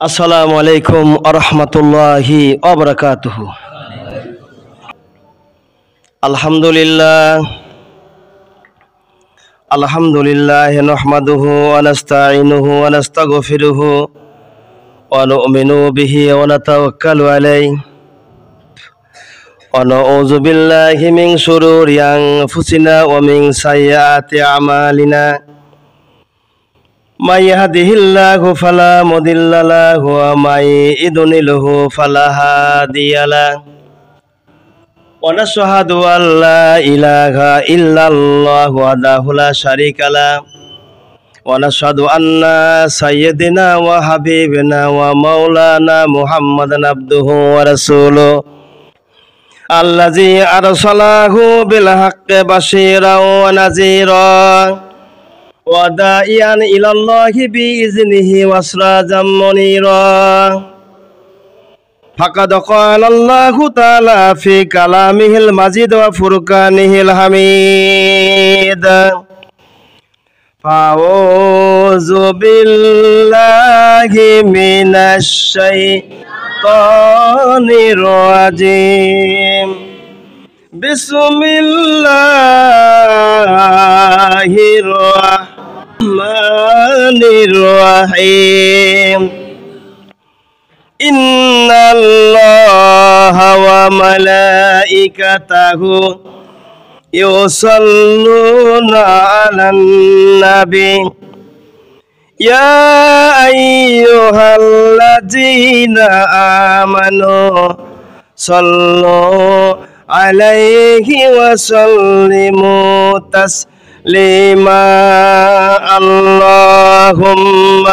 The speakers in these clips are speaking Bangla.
আসসালামু আলাইকুম আরহামাতুল্লাহি ওয়াবারাকাতুহু। আলহামদুলিল্লাহ নাহমাদুহু ওয়া নাস্তাঈনুহু ওয়া নাস্তাগফিরুহু ওয়া নু'মিনু বিহি ওয়া নাতাওয়াক্কালু আলাইহি ওয়া নাউযু বিল্লাহি মিন শুরুরি আনফুসিনা ওয়া মিন সাইয়্যাতি আমালিনা। من يهده الله فلا مضل له ومن يضلله فلا هادي له ونشهد أن لا إله إلا الله وحده لا شريك له ونشهد أن سيدنا وحبيبنا ومولانا محمدا عبده ورسوله الذي أرسله بالحق بشيرا ونذيرا وداعيا إلى الله بإذنه وسراجا منيرا. فقد قال الله تعالى في كلامه المجيد وفرقانه الحميد. فأعوذ بالله من الشيطان الرجيم. بسم الله الرحمن الرحيم. إن الله وملائكته يصلون على النبي يا أيها الذين آمنوا صلوا عليه وسلموا تسليما. اللهم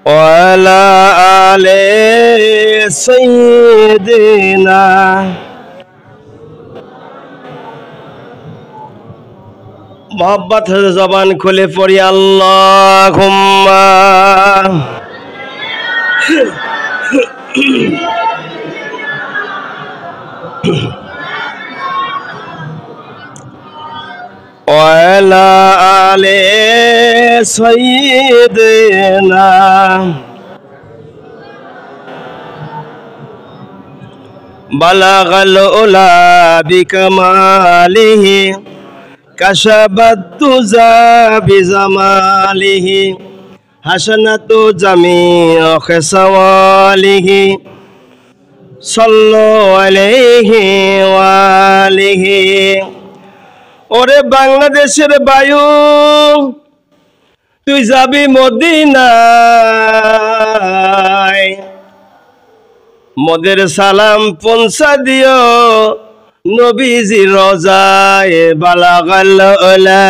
وعلى آل سيدنا मोहब्बत ज़बान खुले पड़ी अल्लाहुम्मा वअला आले सय्यिदना बलगल उला बिकमालिही कशबत तुजा बिजमालिही हसनतु जमीअ खिसवालिही सल्लु अलैहि वालिही। ওরে বাংলাদেশের বায়ু তুই যাবি মদিনায়, মোদের সালাম পৌঁছা দিও নবীজি রোজায় বালাগাল উলা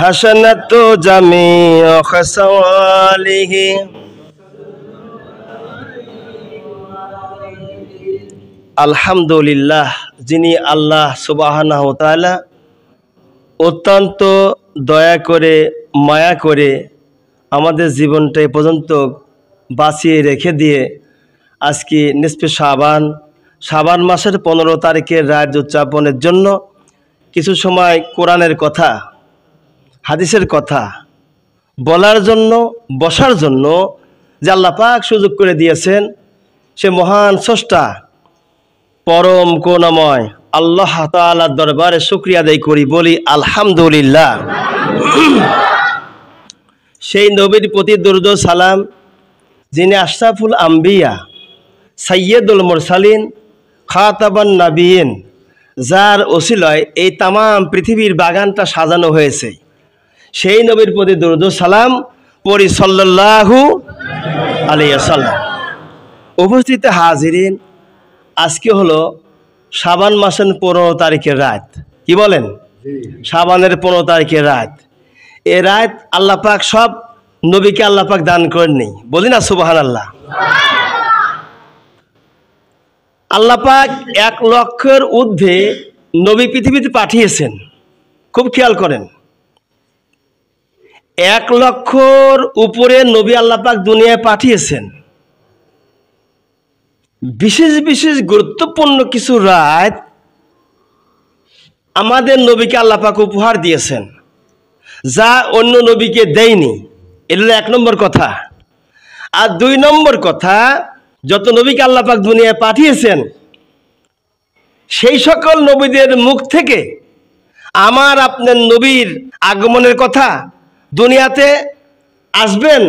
হাসানাতু জামিউ খাসাওয়ালিহি। আলহামদুলিল্লাহ, যিনি আল্লাহ সুবহানাহু ওয়া তাআলা অত্যন্ত দয়া করে মায়া করে আমাদের জীবনটা এ পর্যন্ত বাঁচিয়ে রেখে দিয়ে আজকে নিসফে শাবান মাসের 15 তারিখের রাত উদযাপনের জন্য কিছু সময় কোরআনের কথা, হাদিসের কথা বলার জন্য, বসার জন্য যে আল্লাহ পাক সুযোগ করে দিয়েছেন, সে মহান স্রষ্টা পরম করুণাময় আল্লাহ তাআলার দরবারে শুকরিয়া আদায় করি, বলি আলহামদুলিল্লাহ। সেই নবীর প্রতি দরুদ ও সালাম, যিনি আশরাফুল আম্বিয়া, সাইয়্যিদুল মুরসালিন, খাতাবান নাবিয়িন, যার ওসিলায় এই তামাম পৃথিবীর বাগানটা সাজানো হয়েছে, সেই নবীর প্রতি দরুদ ও সালাম পড়ি সাল্লাল্লাহু আলাইহি ওয়াসাল্লাম। উপস্থিত হাজিরিন, আজকে হলো শাবান মাসের 15 তারিখের রাত। কি বলেন? শাবানের 15 তারিখের রাত। এ রাত আল্লাহ পাক সব নবীকে আল্লাহ পাক দান করেননি, বলি না সুবহানাল্লাহ। আল্লাহ পাক 1 লক্ষের ঊর্ধ্বে নবী পৃথিবীতে পাঠিয়েছেন। খুব খেয়াল করেন, 1 লক্ষর উপরে নবী আল্লাহ পাক দুনিয়ায় পাঠিয়েছেন। বিশেষ বিশেষ গুরুত্বপূর্ণ কিছু রাত আমাদের নবীকে আল্লাহ পাক উপহার দিয়েছেন, যা অন্য নবীকে দেয়নি। এটা হলো 1 নম্বর কথা। আর 2 নম্বর কথা, যত নবীকে আল্লাহ পাক দুনিয়ায় পাঠিয়েছেন সেই সকল নবীদের মুখ থেকে আমার আপনার নবীর আগমনের কথা, দুনিয়াতে আসবেন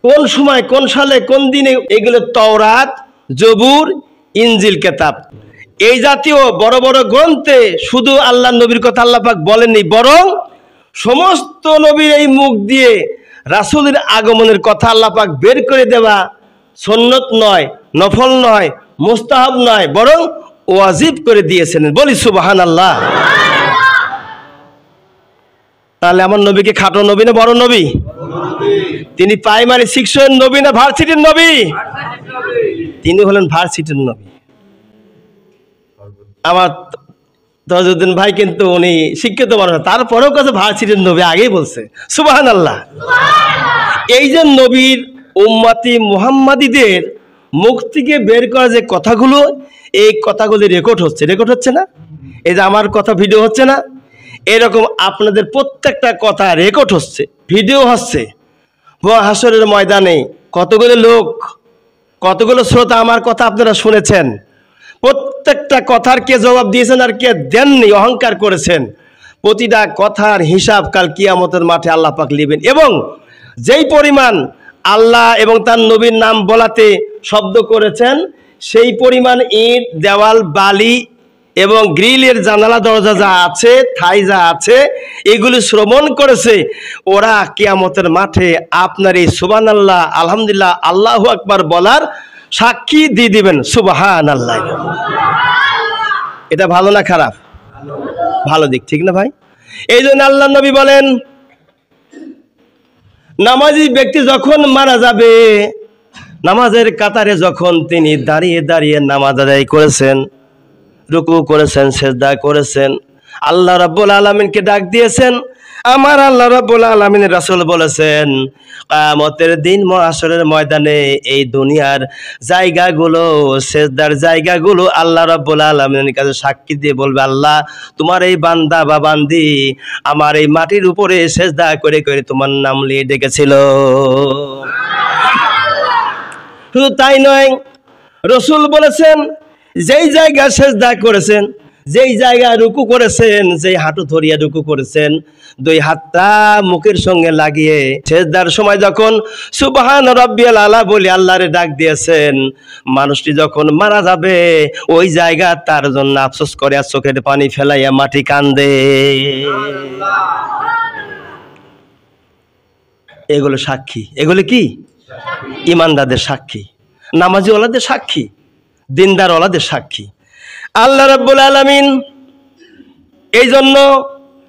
কোন সময়, কোন সালে, কোন দিনে, এগুলো তাওরাত, জবুর, ইনজিল কিতাব, এই জাতীয় বড় বড় গ্রন্থে শুধু আল্লাহর নবীর কথা আল্লাহ পাক বলেননি, বরং সমস্ত নবীর এই মুখ দিয়ে রাসূলের আগমনের কথা আল্লাহ পাক বের করে দেওয়া সুন্নত নয়, নফল নয়, মুস্তাহাব নয়, বরং ওয়াজিব করে দিয়েছেন। বলি সুবহানাল্লাহ। তাহলে আমার নবীকে খাটো নবী না বড় নবী? তিনি প্রাইমারি 6 এর নবী না ভার্সিটির নবী? তিনি হলেন ভার্সিটির নবী। আমার তাজউদ্দিন ভাই কিন্তু উনি শিক্ষিত মানুষ, তারপরেও কাছে ভার্সিটির নবী আগেই বলছে। সুবহানাল্লাহ। এই যে নবীর উম্মতি মুহাম্মাদীদের মুখ থেকে বের করা যে কথাগুলো, এই কথাগুলি রেকর্ড হচ্ছে না? এই যে আমার কথা ভিডিও হচ্ছে না, এরকম আপনাদের প্রত্যেকটা কথা রেকর্ড হচ্ছে, ভিডিও হচ্ছে। হাসরের ময়দানে কতগুলো লোক, কতগুলো শ্রোতা আমার কথা আপনারা শুনেছেন, প্রত্যেকটা কথার কে জবাব দিয়েছেন আর কে দেননি, অহংকার করেছেন, প্রতিটা কথার হিসাব কাল কিয়ামতের মাঠে আল্লাহ পাক নেবেন। এবং যেই পরিমাণ আল্লাহ এবং তার নবীর নাম বলাতে শব্দ করেছেন, সেই পরিমাণ ইট, দেওয়াল, বালি এবং গ্রিলের জানালা দরজা যা আছে, ঠাই যা আছে, এগুলি শ্রবণ করেছে। ওরা কিয়ামতের মাঠে আপনার এই সুবহানাল্লাহ, আলহামদুলিল্লাহ, আল্লাহু আকবার বলার সাক্ষী দিয়ে দিবেন। সুবহানাল্লাহ। এটা ভালো না খারাপ? ভালো দিক, ঠিক না ভাই? এই জন্য আল্লাহ নবী বলেন, নামাজি ব্যক্তি যখন মারা যাবে, নামাজের কাতারে যখন তিনি দাঁড়িয়ে দাঁড়িয়ে নামাজ আদায় করেছেন, রুকু করেছেন, সিজদা করেছেন, আল্লাহ রাব্বুল আলামিনকে ডাক দিয়েছেন, আমার আল্লাহ রাব্বুল আলামিনের রাসূল বলেছেন, কিয়ামতের দিন মাহশরের ময়দানে এই দুনিয়ার জায়গাগুলো, সিজদার জায়গাগুলো আল্লাহ রাব্বুল আলামিনের কাছে সাক্ষী দিয়ে বলবে, আল্লাহ তোমার এই বান্দা বা বান্দি আমার এই মাটির উপরে সিজদা করে করে তোমার নাম নিয়ে ডেকেছিল। শুধু তাই নয়, রাসূল বলেছেন, যেই জায়গা সিজদা করেছেন, যেই জায়গায় রুকু করেছেন, যেই হাঁটু ধরিয়া রুকু করেছেন, 2 হাতটা মুখের সঙ্গে লাগিয়ে সিজদার সময় যখন সুবহান রাব্বিয়াল আলা বলে আল্লাহরে ডাক দিয়েছেন, মানুষটি যখন মারা যাবে ওই জায়গা তার জন্য আফসোস করে আর চোখের পানি ফেলাইয়া মাটি কান্দে। এগুলো সাক্ষী, এগুলো কি? ইমানদারদের সাক্ষী, নামাজি ওলাদের সাক্ষী, দিনদার ওলাদের সাক্ষী। আল্লাহ রাব্বুল আলামিন এই জন্য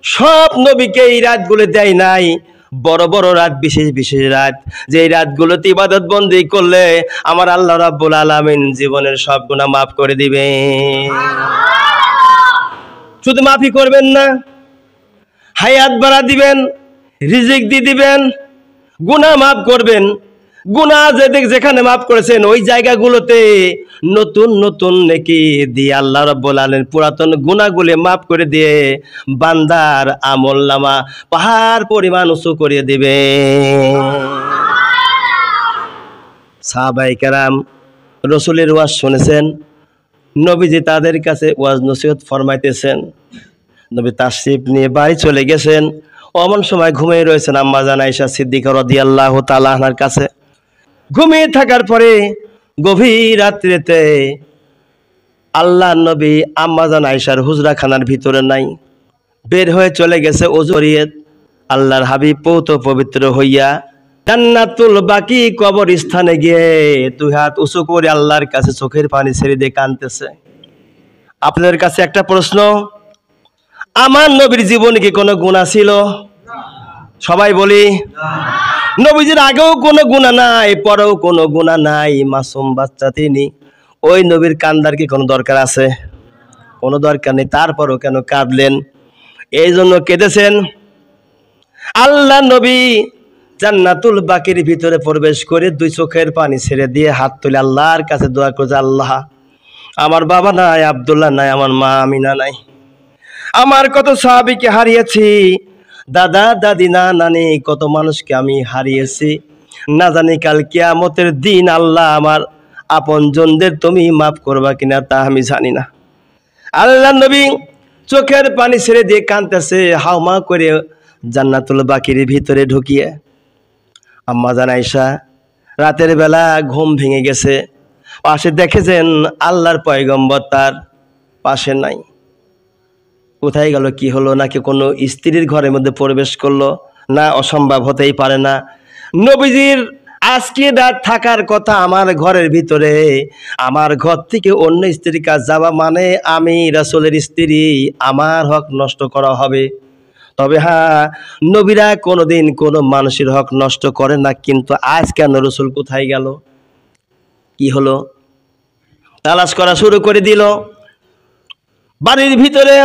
সব নবীকে এই রাতগুলো দেয় নাই, বড় বড় রাত, বিশেষ বিশেষ রাত, যে রাতগুলোতে ইবাদত বন্দেগি করলে আমার আল্লাহ রাব্বুল আলামিন জীবনের সব গুনাহ মাফ করে দিবেন। শুধু মাফই করবেন না, হায়াত বাড়া দিবেন, রিজিক দিয়ে দিবেন, গুনাহ মাফ করবেন। গুনাহ যেখানে মাফ করেছেন ওই জায়গাগুলোতে নতুন নতুন নেকি দিয়ে আল্লাহ রাব্বুল আলামিন পুরাতন গুনাহগুলো মাফ করে দিয়ে বান্দার আমলনামা পাহাড় পরিমাণ উঁচু করে দিবে। সাহাবায়ে কেরাম রাসূলের ওয়াজ শুনেছেন, নবীজি তাদের কাছে ওয়াজ নসিহত ফরমাইতেছেন। নবী তাশরিফ নিয়ে বাড়ি চলে গেছেন, অমন সময় ঘুমিয়ে রয়েছেন আম্মা জান আয়েশা সিদ্দিকা রাদিয়াল্লাহু তাআলা আনহার কাছে। ঘুমিয়ে থাকার পরে গভীর রাত্রিতে আল্লাহ নবী আম্মা জান আয়েশার হুজরাখানার ভিতরে নাই, বের হয়ে চলে গেছে ওযু করিয়ে। আল্লাহর হাবিব পৌত পবিত্র হইয়া জান্নাতুল বাকি কবরস্থানে গিয়ে 2 হাত উঁচু করে আল্লাহর কাছে চোখের পানি ছেড়ে দিয়ে কাঁদতেছে। আপনাদের কাছে একটা প্রশ্ন, আমার নবীর জীবনে কি কোনো গুনাহ ছিল? সবাই বলি নবীজির আগেও কোনো গুনাহ নাই, পরেও কোনো গুনাহ নাই, মাসুম বাচ্চা তিনি। ওই নবীর কান্দার কি কোনো দরকার আছে? কোনো দরকার নেই, তারপরও কেন কাঁদলেন? এই জন্য কেঁদেছেন। আল্লাহ নবী জান্নাতুল বাকির ভিতরে প্রবেশ করে দুই চোখের পানি ছেড়ে দিয়ে হাত তুলে আল্লাহর কাছে দোয়া করছে, আল্লাহ আমার বাবা নাই, আব্দুল্লাহ নাই, আমার মা আমিনা নাই, আমার কত সাহাবীকে হারিয়েছি, দাদা দাদি না নানি কত মানুষকে আমি হারিয়েছি, না জানি কাল কিয়ামতের দিন আল্লাহ আমার আপনজনদের তুমি মাফ করবা কিনা তা আমি জানি না। আল্লাহ নবী চোখের পানি ছেড়ে দিয়ে কাঁদতেছে, হাওমা করে জান্নাতুল বাকির ভিতরে ঢুকিয়ে আম্মা জান আয়েশা রাতের বেলা ঘুম ভেঙে গেছে, পাশে দেখেছেন আল্লাহর পয়গম্বর তার পাশে নাই। কোথায় গেল, কি হলো, নাকি কোনো স্ত্রীর ঘরের মধ্যে প্রবেশ করলো? না, অসম্ভব, হতেই পারে না। নবীজির আজকে রাত থাকার কথা আমার ঘরের ভিতরে, আমার ঘর থেকে অন্য স্ত্রীর কাছে যাওয়া মানে আমি রাসূলের স্ত্রী, আমার হক নষ্ট করা হবে। তবে হ্যাঁ, নবীরা কোনোদিন কোনো মানুষের হক নষ্ট করে না, কিন্তু আজ কেন রাসূল কোথায় গেল, কি হলো? তালাশ করা শুরু করে দিল। বাড়ির ভিতরে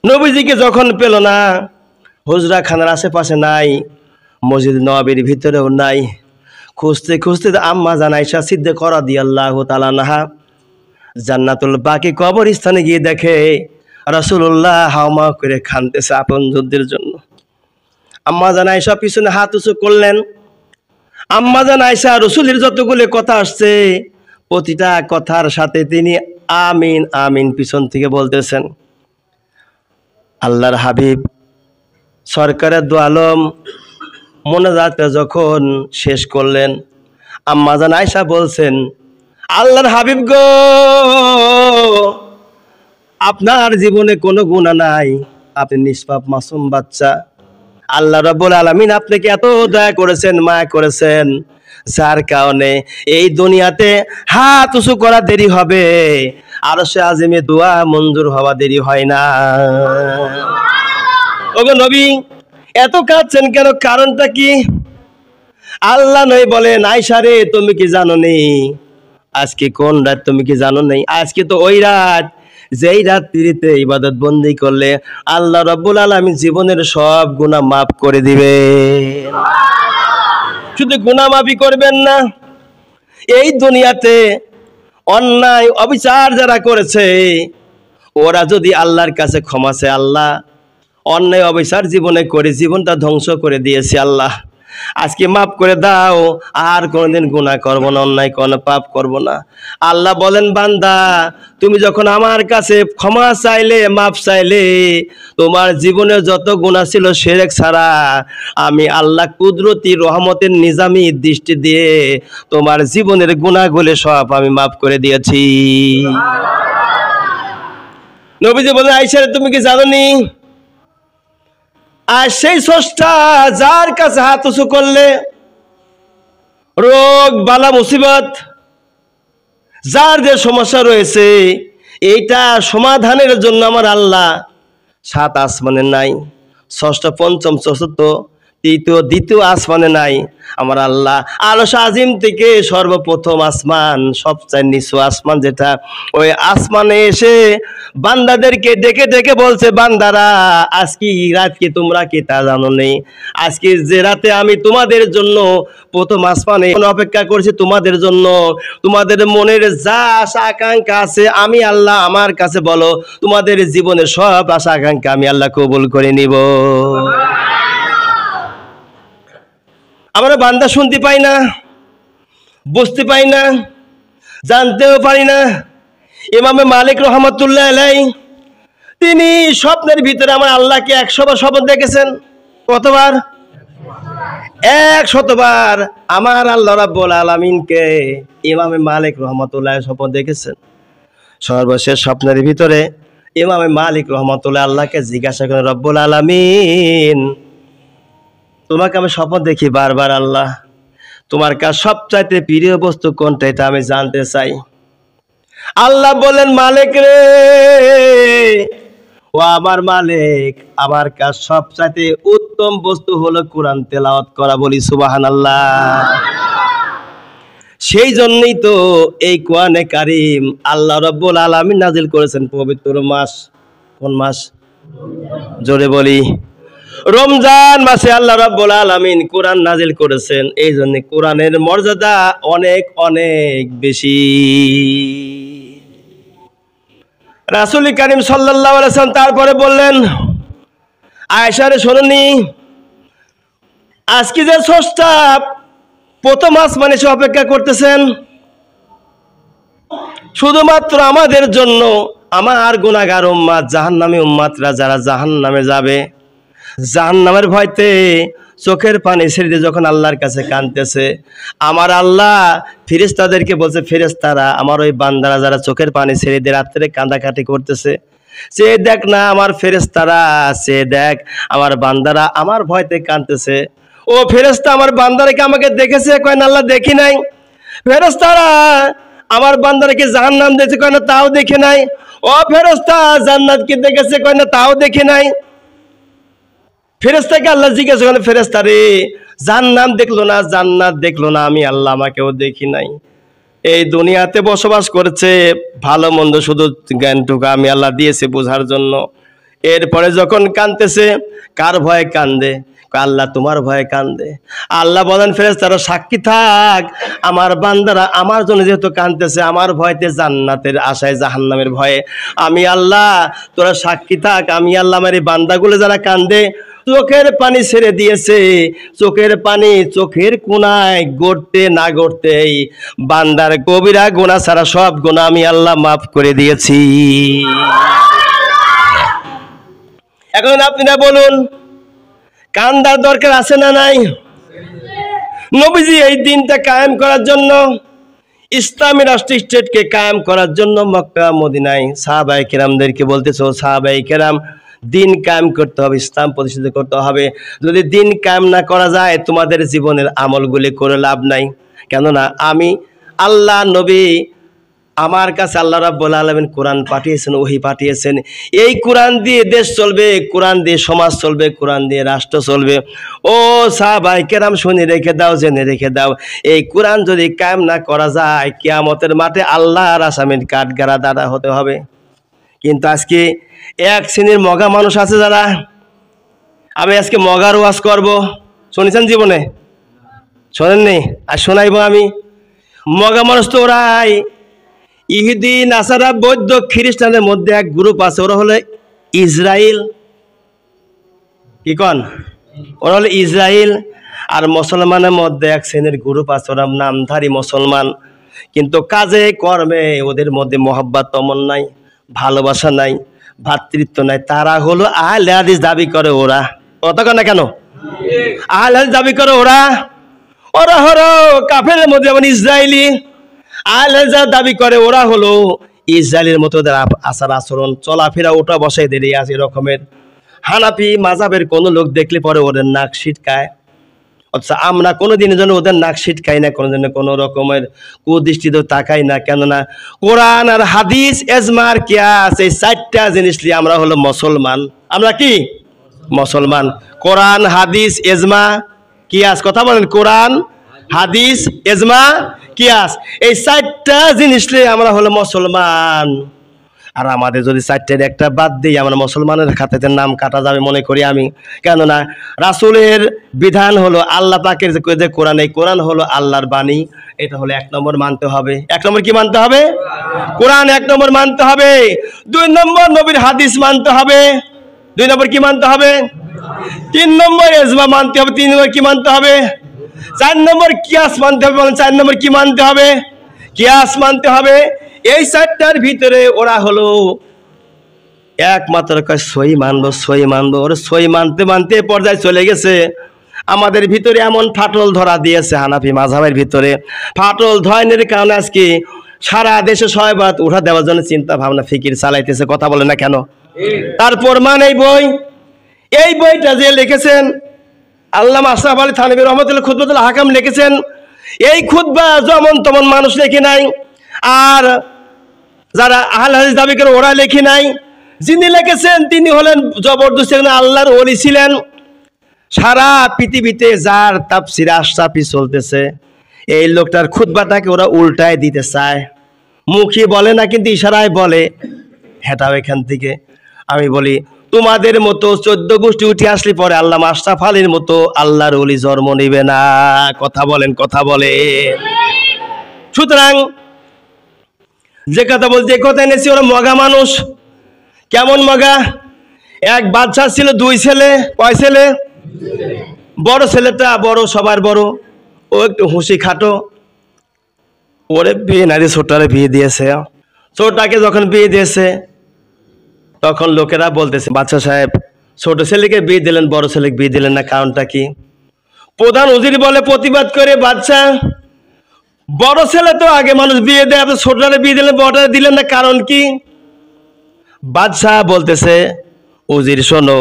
নবীজিকে যখন পেল না, হুজরা খানার আশেপাশে নাই, মসজিদ নববীর ভিতরেও নাই, খুঁজতে খুঁজতে আম্মা জান আয়েশা সিদ্দিকা রাদিয়াল্লাহু তাআলা আনহা জান্নাতুল বাকি কবরস্থানে গিয়ে দেখে রাসূলুল্লাহ হাওমা করে কাঁদতেছে আপনজনদের জন্য। আম্মা জান আয়েশা পিছনে হাত উঁচু করলেন। আম্মা জান আয়েশা রাসূলের যতগুলো কথা আসছে প্রতিটা কথার সাথে তিনি আমিন আমিন পিছন থেকে বলতেছেন। আল্লাহর হাবিব সরকারের দু আলম মোনাজাতটা যখন শেষ করলেন, আম্মা জান আয়েশা বলছেন, আল্লাহর হাবিব গো, আপনার জীবনে কোনো গুনাহ নাই, আপনি নিষ্পাপ মাসুম বাচ্চা। আল্লাহ রাব্বুল আলামিন আপনাকে এত দয়া করেছেন, মায়া করেছেন, যার কারণে এই দুনিয়াতে হাত উঁচু করা দেরি হবে, আরশে আজিমে দোয়া মঞ্জুর হওয়া দেরি হয় না। ওগো নবী, এত কাঁদছেন কেন, কারণটা কি? আল্লাহ নয় বলেন, আয়েশা রে তুমি কি জানো নেই আজকে কোন রাত, তুমি কি জানো নেই আজকে তো ওই রাত যেই রাত্রিতে ইবাদত বন্দি করলে আল্লাহ রাব্বুল আলামিন জীবনের সব গুনাহ মাফ করে দিবে। শুধু গুনাহ মাফই করবেন না, এই দুনিয়াতে অন্যায় অবিচার যারা করেছে ওরা যদি আল্লাহর কাছে ক্ষমা চায়, আল্লাহ অন্যায় অবিচার জীবনে করে জীবনটা ধ্বংস করে দিয়েছি, আল্লাহ আজকে মাফ করে দাও, আর কোনোদিন গুনাহ করব না, অন্যায় কোনো পাপ করব না। আল্লাহ বলেন, বান্দা তুমি যখন আমার কাছে ক্ষমা চাইলে, মাফ চাইলে, তোমার জীবনে যত গুনাহ ছিল শিরক ছাড়া আমি আল্লাহ কুদরতি রহমতের নিজামি দৃষ্টি দিয়ে তোমার জীবনের গুনাহগুলো সব আমি মাফ করে দিয়েছি। নবীজি বলেন, আয়েশা তুমি কি জানো নি, আর সেই স্রষ্টা যার কাছে হাত উঁচু করলে রোগ বালা মুসিবত যার যে সমস্যা রয়েছে এইটা সমাধানের জন্য আমার আল্লাহ সাত আসমানে নাই, ষষ্ঠ পঞ্চম চতুর্থ তৃতীয় দ্বিতীয় আসমানে নাই, আমার আল্লাহ আরশ আজিম থেকে সর্বপ্রথম আসমান, সবচেয়ে নিচু আসমান যেটা, ওই আসমানে এসে বান্দাদেরকে ডেকে ডেকে বলছে, বান্দারা আজকে রাত কি তোমরা কি তা জানো নেই, আজকে যে রাতে আমি তোমাদের জন্য প্রথম আসমানে অপেক্ষা করছি তোমাদের জন্য, তোমাদের মনের যা আশা আকাঙ্ক্ষা আছে আমি আল্লাহ আমার কাছে বলো, তোমাদের জীবনের সব আশা আকাঙ্ক্ষা আমি আল্লাহ কবুল করে নিব। আমরা বান্দা শুনতে পাই না, বুঝতে পাই না, জানতেও পারি না। ইমামে মালিক রহমাতুল্লাহ আলাইহি তিনি স্বপ্নের ভিতরে আমার আল্লাহকে 100 বার স্বপ্ন দেখেছেন। কতবার? 100 বার আমার আল্লাহ রাব্বুল আলামিনকে ইমামে মালিক রহমাতুল্লাহ স্বপ্ন দেখেছেন। সর্বশেষ স্বপ্নের ভিতরে ইমামে মালিক রহমাতুল্লাহ আল্লাহকে জিজ্ঞাসা করেন, রব্বুল আলামিন তোমাকে আমি স্বপ্ন দেখি বারবার, আল্লাহ তোমার কাছে সবচাইতে প্রিয় বস্তু কোনটা এটা আমি জানতে চাই। আল্লাহ বলেন, মালিক রে, ও আমার মালিক, আমার কাছে সবচাইতে উত্তম বস্তু হলো কোরআন তেলাওয়াত করা, বলি সুবহানাল্লাহ। সেই জন্যই তো এই কোরআনে কারীম আল্লাহ রাব্বুল আলামিন নাজিল করেছেন পবিত্র মাস। কোন মাস? জোরে বলি, রমজান মাসে আল্লাহ রাব্বুল আলামিন কোরআন নাজিল করেছেন, এই জন্য কোরআনের মর্যাদা অনেক অনেক বেশি। রাসূল কারীম সাল্লাল্লাহু আলাইহি ওয়াসাল্লাম তারপরে বললেন, আয়েশা রে শোনোনি, আজকে যে স্রষ্টা প্রথম আসমানে এসে অপেক্ষা করতেছেন শুধুমাত্র আমাদের জন্য, আমার গুনাহগার উম্মত জাহান্নামী উম্মতরা যারা জাহান্নামে যাবে, জাহান্নামের ভয়তে চোখের পানি ছেড়ে দিয়ে যখন আল্লাহর কাছে কাঁদতেছে, আমার আল্লাহ ফেরেশতাদেরকে বলছে, ফেরেশতারা আমার ওই বান্দারা যারা চোখের পানি ছেড়ে দিয়ে রাত্রে কাঁদাকাটি করতেছে, সে দেখ না আমার ফেরেশতারা, সে দেখ আমার বান্দারা আমার ভয়তে কাঁদতেছে। ও ফেরেশতা আমার বান্দারাকে আমাকে দেখেছে? কয় না আল্লাহ দেখি নাই। ফেরেশতারা আমার বান্দারাকে জাহান্নাম দেখেছে? কয় না তাও দেখে নাই। ও ফেরেশতা জান্নাতকে দেখেছে? কয় না তাও দেখে নাই। ফেরেশতাকে আল্লাহ জিজ্ঞাসা করেন, ফেরেশতা রে জান্নাত দেখলো না, জান্নাত দেখলো না, আমি আল্লাহ আমাকেও দেখি নাই। এই দুনিয়াতে বসবাস করছে, ভালো মন্দ শুধু জ্ঞানটুকু আমি আল্লাহ দিয়েছি বোঝার জন্য। এরপরে যখন কাঁদতেছে, কার ভয়ে কান্দে? আল্লাহ তোমার ভয়ে কান্দে। আল্লাহ বলেন, ফেরেশতারা সাক্ষী থাক, আমার বান্দারা আমার জন্য যেহেতু কাঁদতেছে, আমার ভয়তে জান্নাতের আশায় জাহান্নামের ভয়ে, আমি আল্লাহ তোরা সাক্ষী থাক, আমি আল্লাহ আমার এই বান্দাগুলো যারা কান্দে চোখের পানি ছেড়ে দিয়েছে, চোখের পানি চোখের কোনায় গড়তে না গড়তেই বান্দার কবিরা গুনাহ ছাড়া সব গুনাহ আমি আল্লাহ মাফ করে দিয়েছি। এখন আপনারা বলুন, কান্দার দরকার আছে না নাই? নবীজি এই দিনটা কায়েম করার জন্য, ইসলামী রাষ্ট্র স্টেটকে কায়েম করার জন্য মক্কা মদিনায় সাহাবায়ে কেরামদেরকে বলতেছে, ও সাহাবায়ে কেরাম, দিন কায়েম করতে হবে, ইসলাম প্রতিষ্ঠিত করতে হবে। যদি দিন কায়েম না করা যায় তোমাদের জীবনের আমলগুলি করে লাভ নাই। কেননা আমি আল্লাহ নবী, আমার কাছে আল্লাহ রাব্বুল আলামিন কোরআন পাঠিয়েছেন, ওহী পাঠিয়েছেন। এই কোরআন দিয়ে দেশ চলবে, কোরআন দিয়ে সমাজ চলবে, কোরআন দিয়ে রাষ্ট্র চলবে। ও সাহাবায়ে কেরাম শুনে রেখে দাও, জেনে রেখে দাও, এই কোরআন যদি কায়েম না করা যায় কিয়ামতের মাঠে আল্লাহর আসামির কাঠগড়া দাঁড়া হতে হবে। কিন্তু আজকে এক শ্রেণীর মগা মানুষ আছে যারা, আমি আজকে মগার ওয়াজ করব, শুনেছেন জীবনে? শোনেননি? আর শোনাইব আমি। মগা মানুষ তো ওরাই ইহুদি, নাসারা, বৌদ্ধ, খ্রিস্টানের মধ্যে এক গ্রুপ আছে, ওরা হলো ইসরায়েল। কি কন? ওরা হলো ইসরায়েল। আর মুসলমানের মধ্যে এক শ্রেণীর গ্রুপ আছে, ওরা নামধারী মুসলমান, কিন্তু কাজে কর্মে ওদের মধ্যে মহব্বত অমন নাই, ভালোবাসা নাই, ভাতৃত্ব নাই। তারা হলো আহলে হাদিস দাবি করে ওরা। কথা কন না কেন? আহলে হাদিস দাবি করে ওরা। ওরা হলো কাফেরের মধ্যে যেমন ইসরায়েলি, আহলে হাদিস দাবি করে ওরা হলো ইসরায়েলের মতো, আচার আচরণ চলাফেরা ওটা বসাই দিয়ে আছে এরকমের। হানাফি মাযহাবের কোন লোক দেখলে পরে ওদের নাক ছিটকায়, অথচ আমরা কোনোদিনের জন্য ওদের নাক ছিটকাই না, কোনোদিন কোনো রকমের কুদৃষ্টিতে তাকাই না। কেননা কোরআন আর হাদিস, এজমার কিয়াস, এই চারটা জিনিস নিয়ে আমরা হলো মুসলমান। আমরা কি মুসলমান? কোরআন, হাদিস, এজমা, কিয়াস। কথা বলেন, কোরআন, হাদিস, এজমা, কিয়াস, এই চারটা জিনিস নিয়ে আমরা হলো মুসলমান। আর আমাদের যদি চারটের একটা বাদ দিই, আমরা মুসলমানের খাতাতে নাম কাটা যাবে মনে করি আমি। কেননা রাসূলের বিধান হলো আল্লাহ পাকের যে কোরআন, এই কোরআন হলো আল্লাহর বাণী, এটা হলো 1 নম্বর মানতে হবে। 1 নম্বর কি মানতে হবে? কোরআন 1 নম্বর মানতে হবে। 2 নম্বর নবীর হাদিস মানতে হবে। 2 নম্বর কি মানতে হবে? 3 নম্বর ইজমা মানতে হবে। 3 নম্বর কি মানতে হবে? 4 নম্বর কিয়াস মানতে হবে। বলেন 4 নম্বর কি মানতে হবে? কিয়াস মানতে হবে। এই 4টার ভিতরে ওরা হলো একমাত্র কয় সই মানবো, সই মানবো। ওরা সই মানতে মানতে পর্যায়ে চলে গেছে। আমাদের ভিতরে এমন ফাটল ধরা দিয়েছে, হানাফি মাযহাবের ভিতরে ফাটল ধয়নের কারণে আজকে সারা দেশে সয়বাত উঠা দেওয়ার জন্য চিন্তা ভাবনা ফিকির চালাইতেছে। কথা বলে না কেন? তার প্রমাণ এই বইটা যে লিখেছেন আল্লামা আশরাফ আলী থানভী রহমাতুল্লাহ, খুতবাতুল হাকাম লিখেছেন। এই খুতবা যেমন তেমন মানুষ লেখে নাই, আর যারা আহলে হাদিস দাবি করে ওরা লেখে নাই। যিনি লিখেছেন তিনি হলেন জবরদস্ত আল্লাহর ওলি ছিলেন। সারা পৃথিবীতে যার তাফসীর আশরাফি চলতেছে, এই লোকটার খুতবাটাকে ওরা উল্টায় দিতে চায়। মুখে বলে না, কিন্তু ইশারায় বলে, হেটাও এখান থেকে। আমি বলি তোমাদের মতো 14 গোষ্ঠী উঠে আসলে পরে আল্লাহ আশরাফ আলীর মতো আল্লাহর ওলি জন্ম নিবে না। কথা বলেন, কথা বলে। সুতরাং যে কথা বলতে কথা এনেছি, ওরা মগা মানুষ। কেমন মগা? এক বাদশা ছিল, 2 ছেলে। কয় ছেলে? বড় ছেলেটা বড়, সবার বড়, ও একটু হুঁশি খাটো। ওরে বিয়ে না দিয়ে ছোটটারে বিয়ে দিয়েছে। ছোটটাকে যখন বিয়ে দিয়েছে তখন লোকেরা বলতেছে, বাদশা সাহেব ছোট ছেলেকে বিয়ে দিলেন, বড় ছেলেকে বিয়ে দিলেন না, কারণটা কি? প্রধান উজির বলে প্রতিবাদ করে, বাদশা বড় ছেলে তো আগে মানুষ বিয়ে দেয়, আপনি ছোটটারে বিয়ে দিলেন, বড়টারে দিলেন না, কারণ কি? বাদশা বলতেছে, উজির শোনো,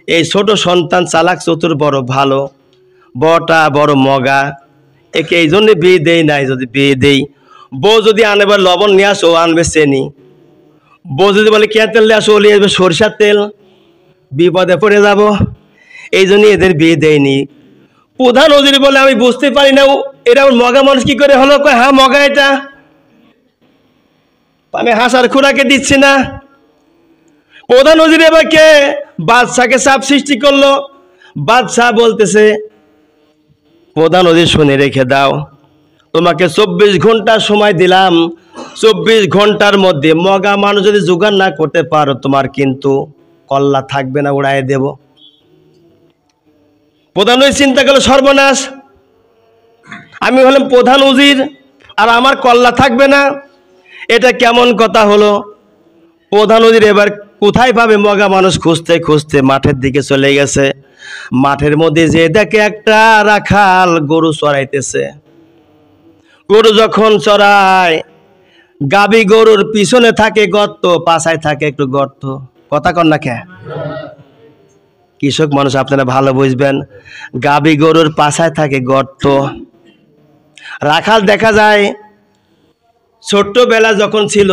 এই ছোট সন্তান চালাক চতুর, বড় ভালো, বড়টা বড় মগা, একে এই জন্য বিয়ে দেই নাই। যদি বিয়ে দেই, বউ যদি আনবার লবণ নিয়ে আসো, আনবে চেনি। বউ যদি বলে কে তেল নিয়ে আসো, ওলি আসবে সরষার তেল, বিপদে পড়ে যাব। এই জন্য এদের বিয়ে দেয়নি। প্রধান উজির বলে, আমি বুঝতে পারি না এরা মগা মানুষ কি করে হলো? কয় হ্যাঁ মগা, এটা আমি হাসার খোরাকে দিচ্ছি না। প্রধান উজির এবার কে বাদশাকে চাপ সৃষ্টি করলো। বাদশাহ বলতেছে, প্রধান উজির শুনে রেখে দাও, তোমাকে 24 ঘন্টা সময় দিলাম, 24 ঘন্টার মধ্যে মগা মানুষ যদি জোগাড় না করতে পারো, তোমার কিন্তু কল্লা থাকবে না, উড়াই দেব। প্রধান উজির চিন্তা করলো, সর্বনাশ, আমি হলাম প্রধান উজির আর আমার কল্লা থাকবে না, এটা কেমন কথা হলো? প্রধান উজির এবার কোথায় পাবে মগা মানুষ খুঁজতে খুঁজতে মাঠের দিকে চলে গেছে। মাঠের মধ্যে যে দেখে একটা রাখাল গরু চড়াইতেছে। গরু যখন চড়ায়, গাবি গরুর পিছনে থাকে গর্ত, পাছায় থাকে একটু গর্ত। কথা কন না কে? কৃষক মানুষ আপনারা ভালো বুঝবেন, গাবি গরুর পাছায় থাকে গর্ত। রাখাল দেখা যায় ছোট্টবেলা যখন ছিল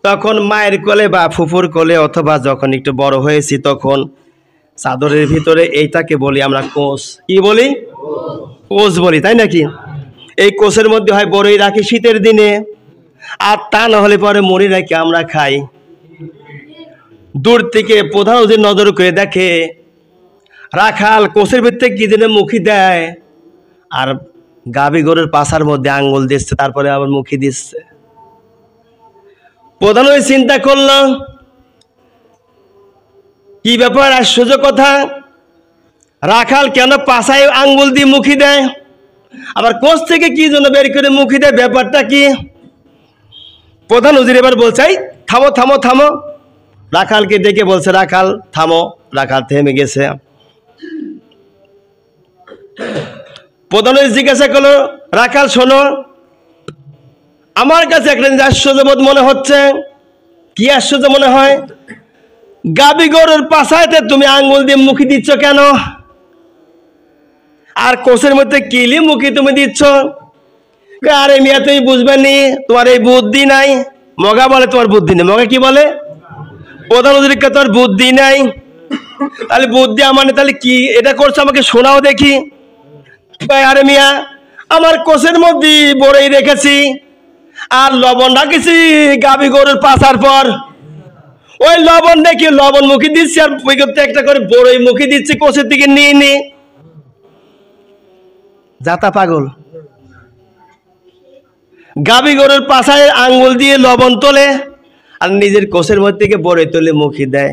তখন মায়ের কোলে বা ফুফুর কোলে, অথবা যখন একটু বড় হয়েছি তখন চাদরের ভিতরে এইটাকে বলি আমরা কোষ। কি বলি? কোষ বলি, তাই নাকি? এই কোষের মধ্যে হয় বড়ই রাখি শীতের দিনে, আর তা না হলে পরে মুড়ি রাখি আমরা খাই। দূর থেকে প্রধান উজির নজর করে দেখে রাখাল কোষের ভিতরে কি দিনে মুখি দেয়, আর গাভী গরুর পাছার মধ্যে আঙ্গুল দিচ্ছে, তারপরে আবার মুখি দিচ্ছে। প্রধান উজির চিন্তা করল, কি ব্যাপার, আশ্চর্য কথা, রাখাল কেন পাছায় আঙ্গুল দিয়ে মুখি দেয়, আবার কোষ থেকে কি জন্য বের করে মুখি দেয়, ব্যাপারটা কি? প্রধান উজির এবার বলছে, থামো থামো থামো। রাখালকে ডেকে বলছে, রাখাল থামো। রাখাল থেমে গেছে। প্রধান উজির জিজ্ঞাসা করলো, রাখাল শোনো, আমার কাছে একটা আশ্চর্যবোধ মনে হচ্ছে। কি আশ্চর্য মনে হয়? গাবি গরুর পাছাইতে তুমি আঙ্গুল দিয়ে মুখি দিচ্ছ কেন? আর কোষের মধ্যে কিলি মুখি তুমি দিচ্ছ? আরে মিয়া তুমি বুঝবেনি, তোমার এই বুদ্ধি নাই। মগা বলে তোমার বুদ্ধি নেই। মগা কি বলে? প্রধান উজিরকে তোমার বুদ্ধি নাই। তাহলে বুদ্ধি আমার নেই, তাহলে কি এটা করছো আমাকে শোনাও দেখি। আরে মিয়া, আমার কোষের মধ্যে বড়ই রেখেছি আর লবণ রাখেছি গাবি গরুর পাছার পর, ওই লবণ দেখি লবণ মুখি দিচ্ছি, আর ওই করতে একটা করে বড়ই মুখি দিচ্ছি কোষের দিকে নিয়ে নি। যাতা পাগল, গাবি গরুর পাছায় আঙ্গুল দিয়ে লবণ তোলে আর নিজের কোষের মধ্যে থেকে বড়ই তোলে মুখি দেয়।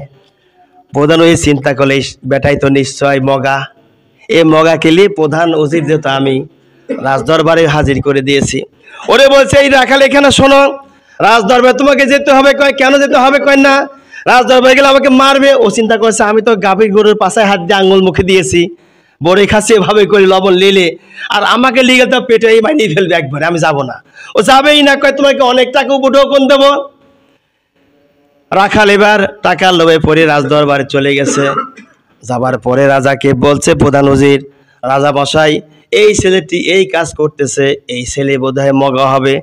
প্রধান উজির চিন্তা করলে, বেটাই তো নিশ্চয় মগা। এই মগা কেলি প্রধান উজির যেহেতু আমি রাজদরবারে হাজির করে দিয়েছি, ওরে বলছে, এই রাখাল এখানে শোনো, রাজদরবারে তোমাকে যেতে হবে। কয় কেন যেতে হবে? কয় না, রাজদরবারে গেলে আমাকে মারবে। ও চিন্তা করছে, আমি তো গাভীর গরুর পাছায় হাত দিয়ে আঙ্গুল মুখে দিয়েছি, বড়ই খাচ্ছি এভাবে করে লবণ লিলে, আর আমাকে লিগে তো পেটে এই মাইনিয়ে ফেলবে একবারে, আমি যাব না। ও যাবেই না। কয় তোমাকে অনেক টাকা উপঢৌকন দেবো। রাখাল এবার টাকার লোভে পড়ে রাজদরবারে চলে গেছে। যাবার পরে রাজাকে বলছে প্রধান উজির, রাজা মশাই, এই ছেলেটি এই কাজ করতেছে, এই ছেলে বোধহয় মগা হবে।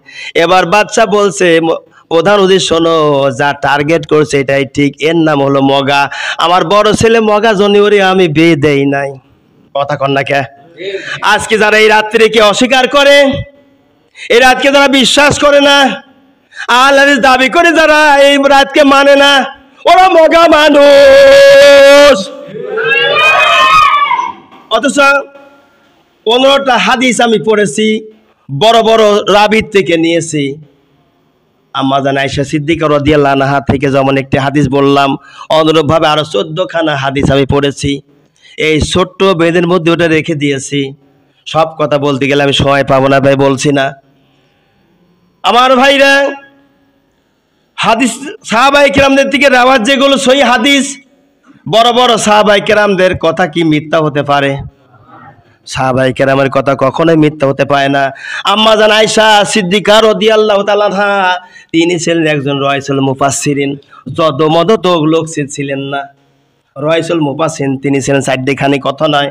এবার বাদশা বলছে, প্রধান উজির শোনো, যা টার্গেট করছে এটাই ঠিক, এর নাম হলো মগা। আমার বড় ছেলে মগা জনিওরে আমি বিয়ে দেই নাই। কথা কন না কে? আজকে যারা এই রাত্রিকে অস্বীকার করে, এই রাতকে যারা বিশ্বাস করে না, আল্লাহর দাবি করে যারা এই রাতকে মানে না, ওরা মগা মানুষ। অথচ 15টা হাদিস আমি পড়েছি, বড় বড় রাবীর থেকে নিয়েছি। আম্মা জান আয়েশা সিদ্দিকা রাদিয়াল্লাহু আনহা থেকে যেমন একটি হাদিস বললাম, অনুরূপভাবে আরো 14খানা হাদিস আমি পড়েছি। এই ছোট্ট বেদের মধ্যে ওটা রেখে দিয়েছি। সব কথা বলতে গেলে আমি সময় পাবো না, ভাই বলছি না। আমার ভাইরা, হাদিস সাহাবায়ে কেরামদের থেকে রেওয়াজ যেগুলো সহিহ হাদিস, বড় বড় সাহাবায়ে কেরামদের কথা কি মিথ্যা হতে পারে? সাহাবায়ে কেরামের কথা কখনোই মিথ্যা হতে পারে না। আম্মা জান আয়েশা সিদ্দিকা রাদিয়াল্লাহু তাআলা আনহা, তিনি ছিলেন একজন রাইসুল মুফাসসিরিন। যত মদ তো লোক ছিলেন না, রাইসুল মুফাসসিরিন তিনি ছিলেন। 4খানি কথা নয়।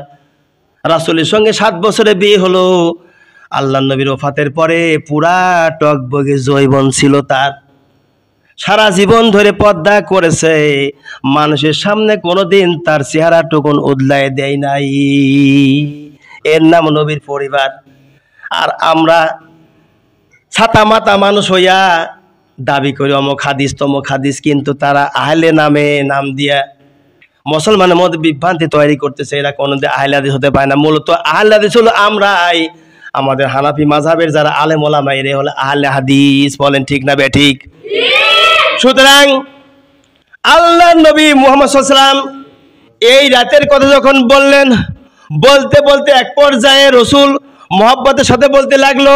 রাসূলের সঙ্গে 7 বছরে বিয়ে হলো। আল্লাহর নবীর ওফাতের পরে পুরা টকবগে যৌবন ছিল তার। সারা জীবন ধরে পর্দা করেছে, মানুষের সামনে কোনোদিন তার চেহারাটুকুন উদলায় দেয় নাই। এর নাম নবীর পরিবার। আর আমরা ছাতা মাতা মানুষ হইয়া দাবি করি অমুক হাদিস তমুক হাদিস, কিন্তু তারা আহলে নামে নাম দিয়া মুসলমানের মধ্যে বিভ্রান্তি তৈরি করতেছে। এরা কোনোদিন আহলে হাদিস হতে পারে না। মূলত আহলে হাদিস হলো আমরাই, আমাদের হানাফি মাযহাবের যারা আলেম ওলামা, এরা হলো আহলে হাদিস। বলেন ঠিক না বেঠিক? সুতরাং আল্লাহর নবী মুহাম্মদ সাল্লাল্লাহু আলাইহি ওয়াসাল্লাম এই রাতের কথা যখন বললেন, বলতে বলতে এক পর্যায়ে রসুল মহব্বতের সাথে বলতে লাগলো,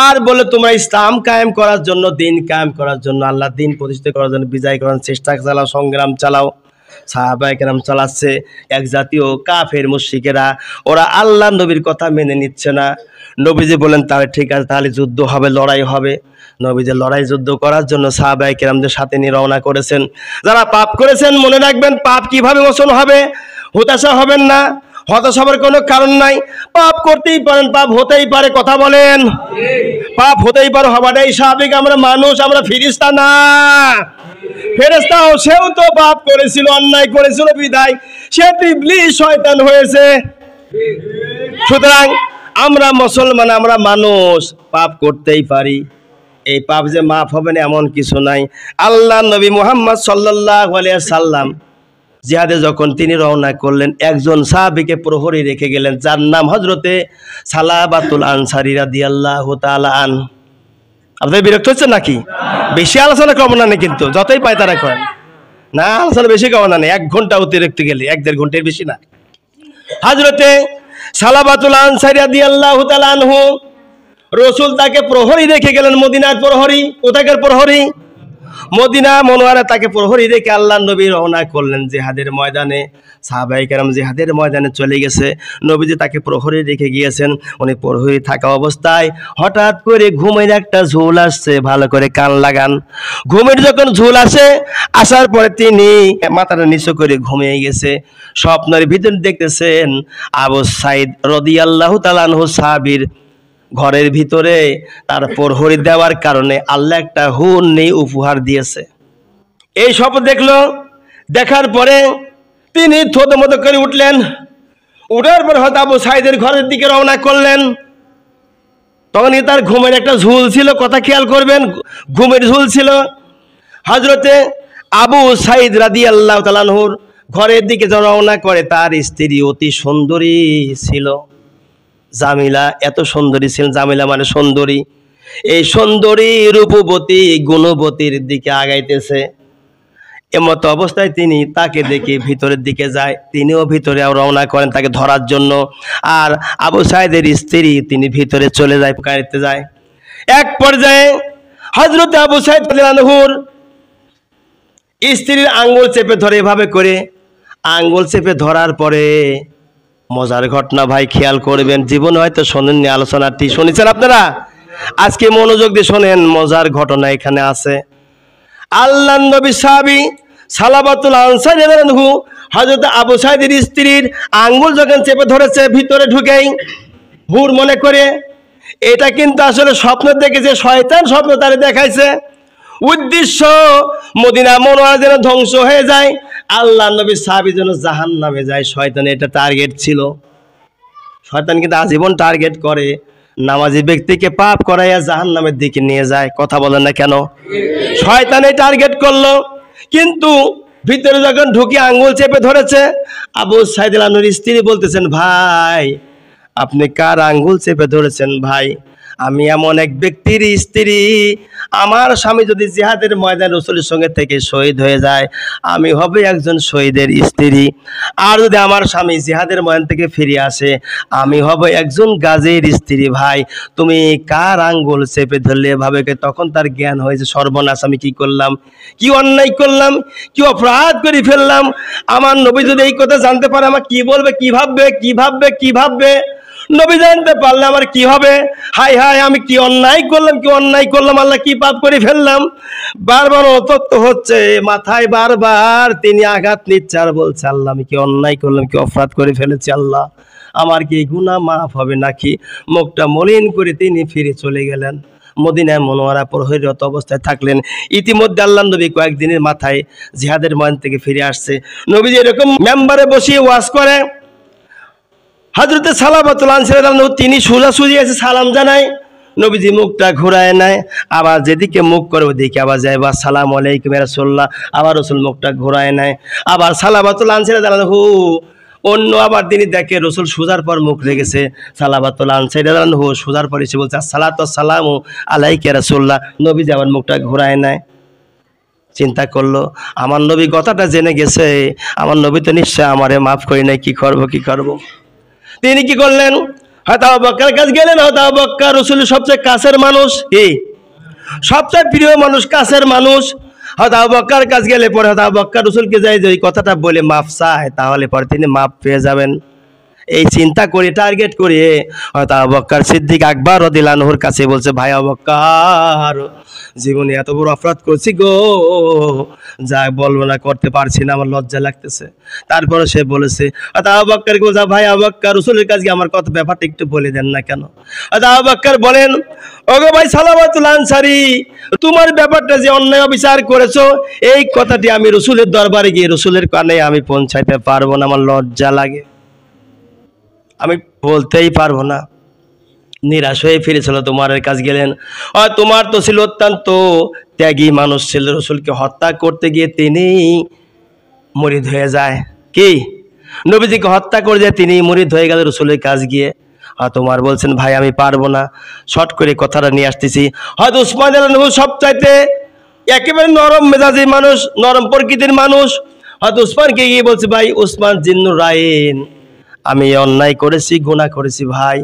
আর বলে তোমরা ইসলাম কায়েম করার জন্য, দিন কায়েম করার জন্য, আল্লাহর দিন প্রতিষ্ঠা করার জন্য বিজয় করার চেষ্টা চালাও, সংগ্রাম চালাও। সাহাবায়ে কেরাম চালাচ্ছে, এক জাতীয় কাফের মুশরিকেরা, ওরা আল্লাহ নবীর কথা মেনে নিচ্ছে না। নবীজি বলেন তাহলে ঠিক আছে, তাহলে যুদ্ধ হবে, লড়াই হবে। নবীজি লড়াই যুদ্ধ করার জন্য সাহাবায়ে কেরামদের সাথে নিয়ে রওনা করেছেন। যারা পাপ করেছেন মনে রাখবেন, পাপ কিভাবে মোচন হবে। হতাশা হবেন না, হতাশ হবার কোনো কারণ নাই। পাপ করতেই পারেন, পাপ হতেই পারে, কথা বলেন। পাপ হতেই পারে, হবাটাই স্বাভাবিক। আমরা মানুষ, আমরা ফেরেশতা না। ফেরেশতাও সেও তো পাপ করেছিল, অন্যায় করেছিল, বিদায় সে ইবলিস শয়তান হয়েছে। সুতরাং আমরা মুসলমান, আমরা মানুষ, পাপ করতেই পারি। এই পাপ যে মাফ হবে না এমন কিছু নাই। আল্লাহ নবী মুহাম্মদ সাল্লাল্লাহু আলাইহি ওয়াসাল্লাম জিহাদে যখন তিনি রওনা করলেন, একজন সাহাবীকে প্রহরী রেখে গেলেন, যার নাম হযরতে সালাবাতুল আনসারী রাদিয়াল্লাহু তাআলা আন। আপনাদের বিরক্ত হচ্ছে নাকি? বেশি আলোচনা করবো না, কিন্তু যতই পায় তারা করেন না, আলোচনা বেশি করবো না। 1 ঘন্টা অতিরিক্ত গেলে, 1-1.5 ঘন্টার বেশি না। হযরতে সালাবাতুল আনসারী রাদিয়াল্লাহু তাআলা আনহু, রসুল তাকে প্রহরী রেখে গেলেন, মদিনার প্রহরী। কোথাকার প্রহরী? মদিনা মনোয়ারা। তাকে প্রহরী রেখে আল্লাহর নবী রওনা করলেন জিহাদের ময়দানে। সাহাবায়ে কেরাম জিহাদের ময়দানে চলে গেছে, নবীজি তাকে প্রহরী রেখে গিয়েছেন। উনি প্রহরী থাকা অবস্থায় হঠাৎ করে ঘুমের একটা ঝোল আসছে, ভালো করে কান লাগান। ঘুমের যখন ঝোল আসে, আসার পরে তিনি মাথাটা নিচু করে ঘুমিয়ে গেছে। স্বপ্নের ভিতর দেখতেছেন আবু সাইদ রাদিয়াল্লাহু তাআলা আনহু সাহাবীর ঘরের ভিতরে তার প্রহরী দেওয়ার কারণে আল্লাহ একটা হুর নেই উপহার দিয়েছে। এই স্বপ্ন দেখলো, দেখার পরে তিনি থতমত করে উঠলেন। উঠার পর হয়তো আবু সাইদের ঘরের দিকে রওনা করলেন। তখনই তার ঘুমের একটা ঝুল ছিল, কথা খেয়াল করবেন, ঘুমের ঝুল ছিল। হযরতে আবু সাইদ রাদিয়াল্লাহু তাআলা আনহুর ঘরের দিকে রওনা করে, তার স্ত্রী অতি সুন্দরী ছিল, জামিলা। এত সুন্দরী ছিলেন, জামিলা মানে সুন্দরী। এই সুন্দরী রূপবতী গুণবতীর দিকে আগাইতেছে। এমত অবস্থায় তিনি তাকে দেখে ভিতরের দিকে যায়, তিনিও ভিতরে রওনা করেন তাকে ধরার জন্য। আর আবু সাইদের স্ত্রী তিনি ভিতরে চলে যায়, গাড়িতে যায়। এক পর্যায়ে হযরত আবু সাইদ রাদিয়াল্লাহু আনহুর স্ত্রীর আঙ্গুল চেপে ধরে, এভাবে করে আঙ্গুল চেপে ধরার পরে, মজার ঘটনা ভাই খেয়াল করবেন, জীবনে হয়তো শোনেননি, আলোচনাটি শুনেছেন আপনারা, আজকে মনোযোগ দিয়ে শোনেন, মজার ঘটনা এখানে আছে। আল্লাহর নবী সাহাবী সালাবাতুল আনসারী রাদিয়াল্লাহু আনহু হযরত আবু সাইদের স্ত্রীর আঙ্গুল যখন চেপে ধরেছে, ভিতরে ঢুকেই হুর মনে করে, এটা কিন্তু আসলে স্বপ্ন দেখেছে, শয়তান স্বপ্ন তারে দেখাইছে। উদ্দেশ্য মদিনা মনোয়ারা যেন ধ্বংস হয়ে যায়, আল্লাহর নবী সাহাবী যেন জাহান্নামে যায়। শয়তান এটা টার্গেট ছিল। শয়তান কিন্তু আজীবন টার্গেট করে, নামাজি ব্যক্তিকে পাপ করাইয়া জাহান্নামের দিকে নিয়ে যায়। কথা বলেন না কেন? শয়তান এই টার্গেট করলো, কিন্তু ভিতরে যখন ঢুকে আঙ্গুল চেপে ধরেছে, আবু সাইদ আল আনহুর স্ত্রী বলতেছেন, ভাই আপনি কার আঙ্গুল চেপে ধরেছেন? ভাই আমি এমন এক ব্যক্তির স্ত্রী, আমার স্বামী যদি জিহাদের ময়দান রাসূলের সঙ্গে থেকে শহীদ হয়ে যায়, আমি হবে একজন শহীদের স্ত্রী। আর যদি আমার স্বামী জিহাদের ময়দান থেকে ফিরে আসে, আমি হব একজন গাজীর স্ত্রী। ভাই তুমি কার আঙ্গুল চেপে ধরলে? এভাবে তখন তার জ্ঞান হয়েছে, সর্বনাশ, আমি কি করলাম, কি অন্যায় করলাম, কি অপরাধ করে ফেললাম। আমার নবী যদি এই কথা জানতে পারে, আমার কি বলবে, কি ভাববে, কি ভাববে, কি ভাববে। নবী জানতে পারলে আমার কি হবে? হাই হাই, আমি কি অন্যায় করলাম, কি অন্যায় করলাম, আল্লাহ কি পাপ করে ফেললাম। বারবার অতত্ব হচ্ছে মাথায়, বারবার তিনি আঘাত নিচ্ছে আর বলছে, আল্লাহ আমি কি অন্যায় করলাম, কি অপরাধ করে ফেলেছি, আল্লাহ আমার কি গুনাহ মাফ হবে নাকি। মুখটা মলিন করে তিনি ফিরে চলে গেলেন, মদিনায় মুনওয়ারা প্রহরীরত অবস্থায় থাকলেন। ইতিমধ্যে আল্লাহ নবী কয়েকদিনের মাথায় জিহাদের ময়দান থেকে ফিরে আসছে। নবীজি এরকম মেম্বারে বসিয়ে ওয়াজ করে, হযরতে সালাবাতুল আনসারী তিনি সোজাসুজি এসে সালাম জানায়। নবীজি মুখটা ঘুরায় নেয়, আবার যেদিকে মুখ করে ওদিকে আবার যায়, বা আসসালামু আলাইকুম ইয়া রাসূলুল্লাহ। আবার রাসূল মুখটা ঘুরায় নেয়, আবার সালাবাতুল আনসারী অন্য আবার তিনি দেখে রাসূল সোজার পর মুখ রেখেছে। সালাবাতুল আনসারী সোজার পর এসে বলছে, আসসালাতু ওয়াসসালামু আলাইকা ইয়া রাসূলুল্লাহ। নবীজি আবার মুখটা ঘুরায় নেয়। চিন্তা করলো, আমার নবী কথাটা জেনে গেছে, আমার নবী তো নিশ্চয় আমারে মাফ করি নাই, কি করব কি করব। তিনি কি করলেন? হযরত আবু বকরের কাছে গেলেন। হযরত আবু বকর রাসূলের সবচেয়ে কাছের মানুষ, কি সবচেয়ে প্রিয় মানুষ, কাছের মানুষ। হযরত আবু বকরের কাছে গেলে পরে হযরত আবু বকর রাসূলকে যাই যে কথাটা বলে মাফ চায়, তাহলে পরে তিনি মাফ পেয়ে যাবেন। এই চিন্তা করে, টার্গেট করে হয়তো আবু বকর সিদ্দিক আকবর রাদিয়াল্লাহু আনহুর কাছে বলছে, ভাই আবু বকর জীবনে এত বড় অপরাধ করছি গো, যা বলবো না, করতে পারছি না, আমার লজ্জা লাগতেছে। তারপরে সে বলেছে, আবু বকর বলছে, ভাই আবু বকর রাসূলের কাছে আমার কথা ব্যাপারটা একটু বলে দেন না কেন। আবু বকর বলেন, ওগো ভাই সালাবাতুল আনসারী, তোমার ব্যাপারটা যে অন্যায় অবিচার করেছো, এই কথাটি আমি রাসূলের দরবারে গিয়ে রাসূলের কানে আমি পৌঁছাইতে পারবো না, আমার লজ্জা লাগে, আমি বলতেই পারবো না। নিরাশ হয়ে ফিরেছিল, তোমার কাছে গেলেন। তোমার তো ছিল অত্যন্ত ত্যাগী মানুষ, ছিল, রাসূলকে হত্যা করতে গিয়ে তিনি মুরিদ হয়ে যায়, কি নবীজিকে হত্যা করে যায়, তিনি মুরিদ হয়ে গেল রাসূলের কাছে গিয়ে। তোমার বলছেন, ভাই আমি পারবো না, শর্ট করে কথাটা নিয়ে আসতেছি। হয়তো উসমান রাদিয়াল্লাহু আনহু সবচাইতে একেবারে নরম মেজাজি মানুষ, নরম প্রকৃতির মানুষ। হয়তো উসমানকে গিয়ে বলছে, ভাই উসমান জিন্নুর রাইন, আমি অন্যায় করেছি, গুনাহ করেছি, ভাই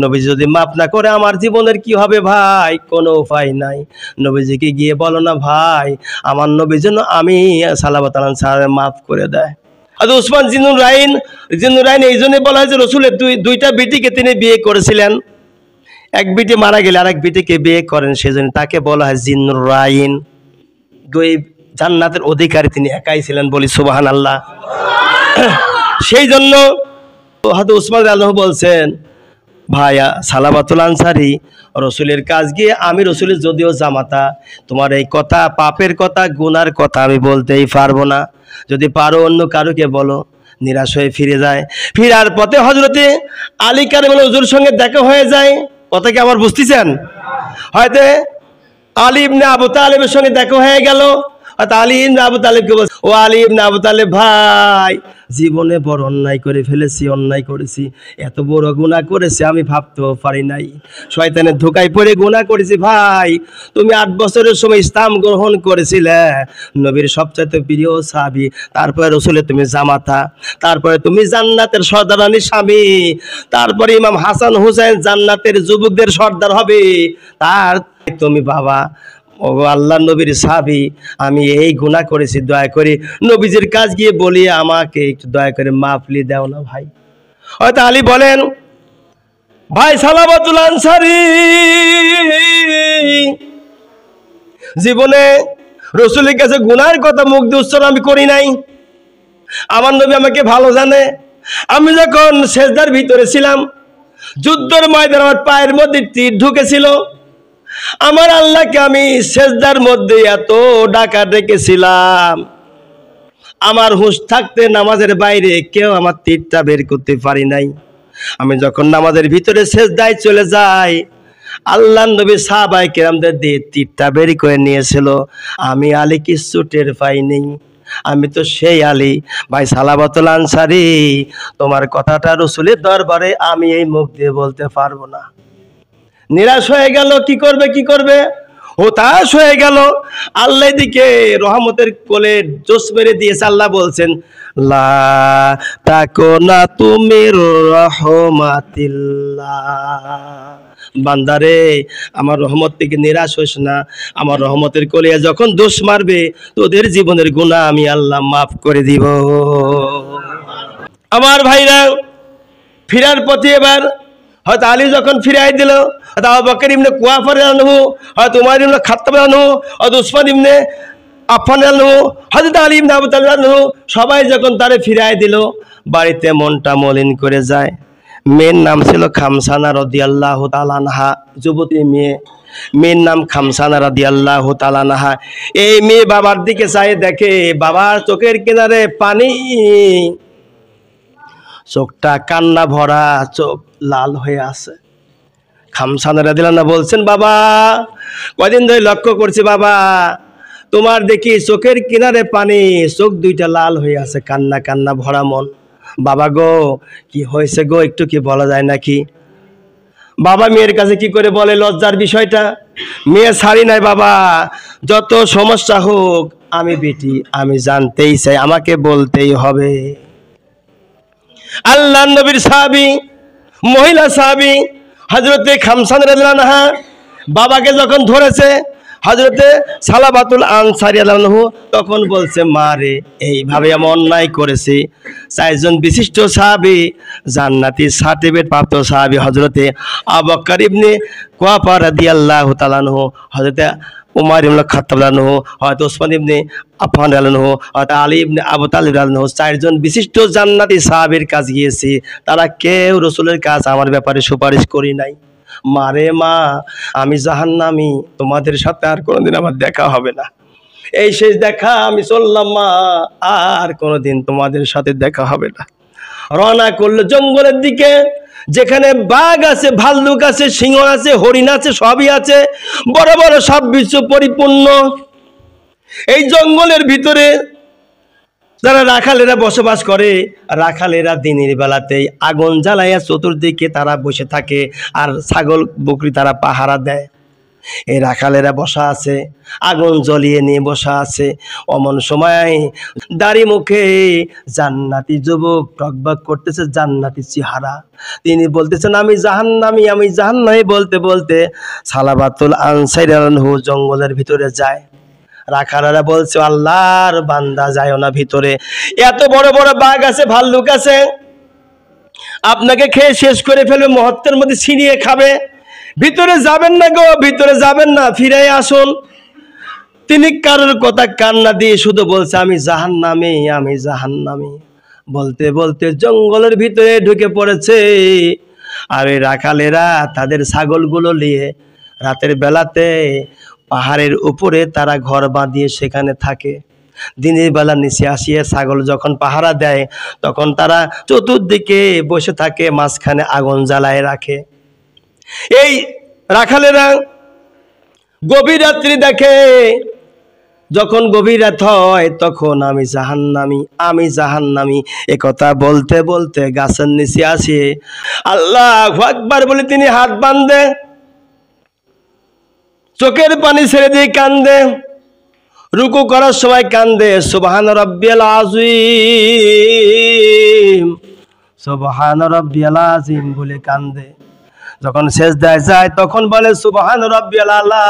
নবীজি যদি মাফ না করে আমার জীবনের কি হবে ভাই, কোনো উপায় নাই। নবীজিকে গিয়ে বলো না ভাই, আমার নবী যেন আমি সালাবাতুল আনসারী মাফ করে দেয়। আর উসমান জিন্নুর রাইন এই জন্য বলা হয়েছে, রাসূলের দুইটা বিটিকে তিনি বিয়ে করেছিলেন, এক বিটি মারা গেলে আরেক বিটিকে বিয়ে করেন, সেজন্য তাকে বলা হয় জিন্নুর রাইন। দুই জান্নাতের অধিকারী তিনি একাই ছিলেন, বলি সুবহানাল্লাহ। সেই জন্য হযরত উসমান রাদিয়াল্লাহু বলছেন, ভাইয়া সালাবাতুল আনসারী, রাসূলের কাজ গিয়ে আমি রাসূলের যদিও জামাতা, তোমার এই কথা, পাপের কথা, গুনার কথা আমি বলতেই পারবো না, যদি পারো অন্য কারোকে বলো। নিরাশ হয়ে ফিরে যায়। ফিরার পথে হযরতে আলী কারিমুল্লাহ হুজুর সঙ্গে দেখা হয়ে যায়। কথা কি আমার বুঝতেছেন? হয়তো আলী ইবনে আবু তালেবের সঙ্গে দেখা হয়ে গেল। আলী ইবনে আবু তালেবকে বলছে, ও আলী ইবনে আবু তালেব ভাই, জীবনে বড় অন্যায় করে ফেলেছি, অন্যায় করেছি, এত বড় গুনাহ করেছি আমি ভাবতেও পারি নাই, শয়তানের ধোঁকায় পড়ে গুনাহ করেছি। ভাই তুমি 8 বছরের সময় ইসলাম গ্রহণ করেছিলে, নবীর সবচেয়ে প্রিয় সাহাবী, তারপরে রাসূলের তুমি জামাতা, তারপরে তুমি জান্নাতের সর্দারানির স্বামী, তারপরে ইমাম হাসান হুসাইন জান্নাতের যুবকদের সর্দার হবে, তার তুমি বাবা, ও আল্লাহ নবীর সাহাবী, আমি এই গুনাহ করেছি, দয়া করে নবীজির কাজ গিয়ে বলি আমাকে একটু দয়া করে মাফলি দাও না ভাই। হয়তো আলী বলেন, ভাই সালাবাতুল আনসারী, জীবনে রাসূলের কাছে গুনাহের কথা মুখ দিয়ে উচ্চারণ আমি করি নাই, আমার নবী আমাকে ভালো জানে। আমি যখন সেজদার ভিতরে ছিলাম, যুদ্ধের ময়দানে আমার পায়ের মধ্যে তীর ঢুকেছিল, আমার আল্লাহকে আমি সেজদার মধ্যে এত ডাকা ডেকেছিলাম, আমার হুঁশ থাকতে নামাজের বাইরে কেউ আমার তীরটা বের করতে পারি নাই। আমি যখন নামাজের ভিতরে সেজদায় চলে যাই, আল্লাহ নবী সাহাবায়ে কেরামদের দিয়ে তীরটা বের করে নিয়েছিল, আমি আলী কিচ্ছু টের পাইনি। আমি তো সেই আলী ভাই সালাবাতুল আনসারী, তোমার কথাটা রসুলের দরবারে আমি এই মুখ দিয়ে বলতে পারবো না। নিরাশ হয়ে গেল, কি করবে, হতাশ হয়ে গেল। আল্লাহ দিকে রহমতের কোলে জোশ মেরে দিয়েছে। আল্লাহ বলছেন, লা তাকুনা তুমির রহমাতিল্লাহ, বান্দারে আমার রহমত থেকে নিরাশ হোস না। আমার রহমতের কোলে যখন দোষ মারবে, তোদের জীবনের গুনাহ আমি আল্লাহ মাফ করে দিব। আমার ভাইরা, ফিরার পথে এবার হয়তো আলী যখন ফিরাই দিল, হয়তো আবু বকর ইবনে কুয়াফা রাদিয়াল্লাহু, হয়তো উমর ইবনে খাত্তাব রাদিয়াল্লাহু, হয়তো উসমান ইবনে আফফান রাদিয়াল্লাহু, হযরত আলী ইবনে আবু তালিব রাদিয়াল্লাহু, সবাই যখন তারে ফিরাই দিল, বাড়িতে মনটা মলিন করে যায়। মেয়ের নাম ছিল খামসানা রাদিয়াল্লাহু তাআলা আনহা, যুবতী মেয়ের নাম খামসানা রাদিয়াল্লাহু তাআলা আনহা। এই মেয়ে বাবার দিকে চাই দেখে বাবার চোখের কিনারে পানি, চোখটা কান্না ভরা, চোখ লাল হয়ে আছে। খামসানা রাদিয়াল্লাহু আনহা বলছেন, বাবা কয়দিন ধরে লক্ষ্য করছি বাবা, তোমার দেখি চোখের কিনারে পানি, চোখ দুইটা লাল হয়ে আছে, কান্না কান্না ভরা মন। বাবা গো কি হয়েছে গো, একটু কি বলা যায় নাকি? বাবা মেয়ের কাছে কি করে বলে লজ্জার বিষয়টা? মেয়ে ছাড়ি নাই বাবা, যত সমস্যা হোক আমি বেটি, আমি জানতেই চাই, আমাকে বলতেই হবে। আল্লাহর নবীর সাহাবী, মহিলা সাহাবী হযরতে খামসানা রাদিয়াল্লাহু আনহা বাবাকে যখন ধরেছে হযরতে সালাবাতুল আনসারী রাদিয়াল্লাহু আনহু, তখন বলছে, মা রে এইভাবে আমি অন্যায় করেছি। চারজন বিশিষ্ট সাহাবী, জান্নাতি সার্টিফিকেট প্রাপ্ত সাহাবী হযরতে আবু বকর ইবনে কুয়াফা রাদিয়াল্লাহু তাআলা আনহু, হযরতে উমর ইবনে খাত্তাব রাদিয়াল্লাহু আনহু, হযরত উসমান ইবনে আফফান রাদিয়াল্লাহু আনহু, হযরত আলী ইবনে আবু তালিব রাদিয়াল্লাহু আনহু, চারজন বিশিষ্ট জান্নাতি সাহাবীর কাছে গিয়েছি, তারা কেউ রাসূলের কাছে আমার ব্যাপারে সুপারিশ করি নাই। মারে মা, আমি জাহান্নামী, তোমাদের সাথে আর কোনোদিন আমার দেখা হবে না, এই শেষ দেখা, আমি চললাম মা, আর কোনোদিন তোমাদের সাথে দেখা হবে না। রওনা করলো জঙ্গলের দিকে, যেখানে বাঘ আছে, ভাল্লুক আছে, সিংহ আছে, হরিণ আছে, সবই আছে, বড় বড় সব বিচ্ছু পরিপূর্ণ। এই জঙ্গলের ভিতরে যারা রাখালেরা বসবাস করে, রাখালেরা দিনের বেলাতেই আগুন জ্বালাইয়া চতুর্দিকে তারা বসে থাকে, আর ছাগল বকরি তারা পাহারা দেয়। এই রাখালেরা বসা আছে, আগুন জ্বলিয়ে নিয়ে বসা আছে। অমন সময় দাড়ি মুখে জান্নাতি যুবক টকবক করতেছে, জান্নাতি চেহারা, তিনি বলতেছেন, আমি জাহান্নামী, আমি জাহান্নামী। বলতে বলতে সালাবাতুল আনসারী রাদিয়াল্লাহু আনহু জঙ্গলের ভিতরে যায়। রাখালেরা বলছে, আল্লাহর বান্দা যায়ও না ভিতরে, এত বড় বড় বাঘ আছে, ভাল্লুক আছে, আপনাকে খেয়ে শেষ করে ফেলবে, মুহূর্তের মধ্যে ছিনিয়ে খাবে, ভিতরে যাবেন না গো, ভিতরে যাবেন না, ফিরে আসুন। তিনি কারোর কথা কান্না দিয়ে শুধু বলছে, আমি জাহান্নামী, আমি জাহান্নামী। বলতে বলতে জঙ্গলের ভিতরে ঢুকে পড়েছে। আর এই রাখালেরা তাদের ছাগলগুলো নিয়ে রাতের বেলাতে পাহাড়ের উপরে তারা ঘর বাঁধিয়ে সেখানে থাকে। দিনের বেলা নিচে আসিয়ে ছাগল যখন পাহারা দেয়, তখন তারা চতুর্দিকে বসে থাকে, মাঝখানে আগুন জ্বালায় রাখে। এই রাখালেরা গভীর রাত্রি দেখে, যখন গভীর রাত হয় তখন আমি জাহান্নামী, আমি জাহান্নামী এ কথা বলতে বলতে গাছের নিচে আসে আল্লাহু আকবার বলে তিনি হাত বাঁধে, চোখের পানি ছেড়ে দিয়ে কান্দে, রুকু করার সময় কান্দে, সুবহান রাব্বিয়াল আযীম, সুবহান রাব্বিয়াল আযীম বলে কান্দে। যখন সিজদায় যায় তখন বলে, সুবহান রাব্বিয়াল আলা,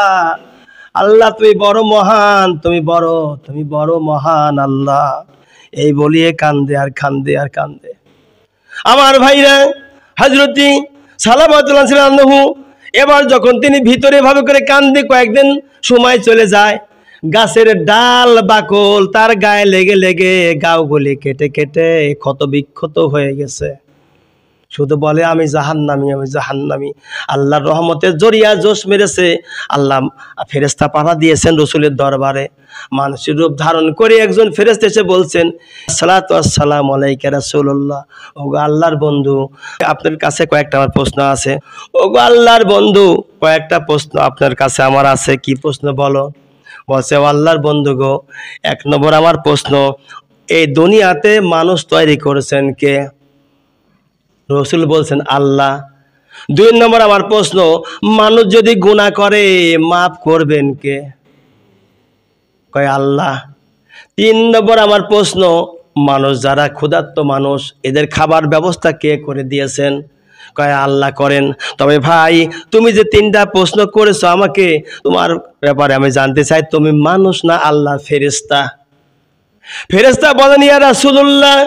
আল্লাহ তুমি বড় মহান, তুমি বড় মহান আল্লাহ। এই বলিয়ে কান্দে আর কান্দে আর কান্দে। আমার ভাইরা, হযরতি সালাবাতুল আনসারী রাদিয়াল্লাহু আনহু এবার যখন তিনি ভিতরে ভাবে করে কান্দে, কয়েকদিন সময় চলে যায়, গাছের ডাল বাকল তার গায়ে লেগে লেগে গাওগুলি কেটে কেটে ক্ষত বিক্ষত হয়ে গেছে। শুধু বলে, আমি জাহান্নামী, আমি জাহান্নামী। আল্লাহর রহমতের জরিয়া জোশ মেরেছে, আল্লাহ ফেরেশতা পাঠা দিয়েছেন রসুলের দরবারে। মানুষের রূপ ধারণ করে একজন ফেরেশতা এসে বলছেন, সালাতু আসসালামু আলাইকা রাসূলুল্লাহ, ওগো আল্লাহর বন্ধু, আপনার কাছে কয়েকটা আমার প্রশ্ন আছে। ওগো আল্লাহর বন্ধু, কয়েকটা প্রশ্ন আপনার কাছে আমার আছে। কি প্রশ্ন বলো? বলছে আল্লাহর বন্ধু গো, 1 নম্বর আমার প্রশ্ন, এই দুনিয়াতে মানুষ তৈরি করেছেন কে? রসুল বলছেন আল্লাহ। 2 নম্বর আমার প্রশ্ন, মানুষ যদি গুনাহ করে মাফ করবেন কে? কয় আল্লাহ। 3 নম্বর আমার প্রশ্ন, মানুষ যারা ক্ষুধার্ত মানুষ, এদের খাবার ব্যবস্থা কে করে দিয়েছেন? কয় আল্লাহ করেন। তবে ভাই, তুমি যে 3টা প্রশ্ন করেছো আমাকে, তোমার ব্যাপারে আমি জানতে চাই, তুমি মানুষ না আল্লাহ ফেরেশতা? ফেরেশতা বলেন ইয়া রাসূলুল্লাহ,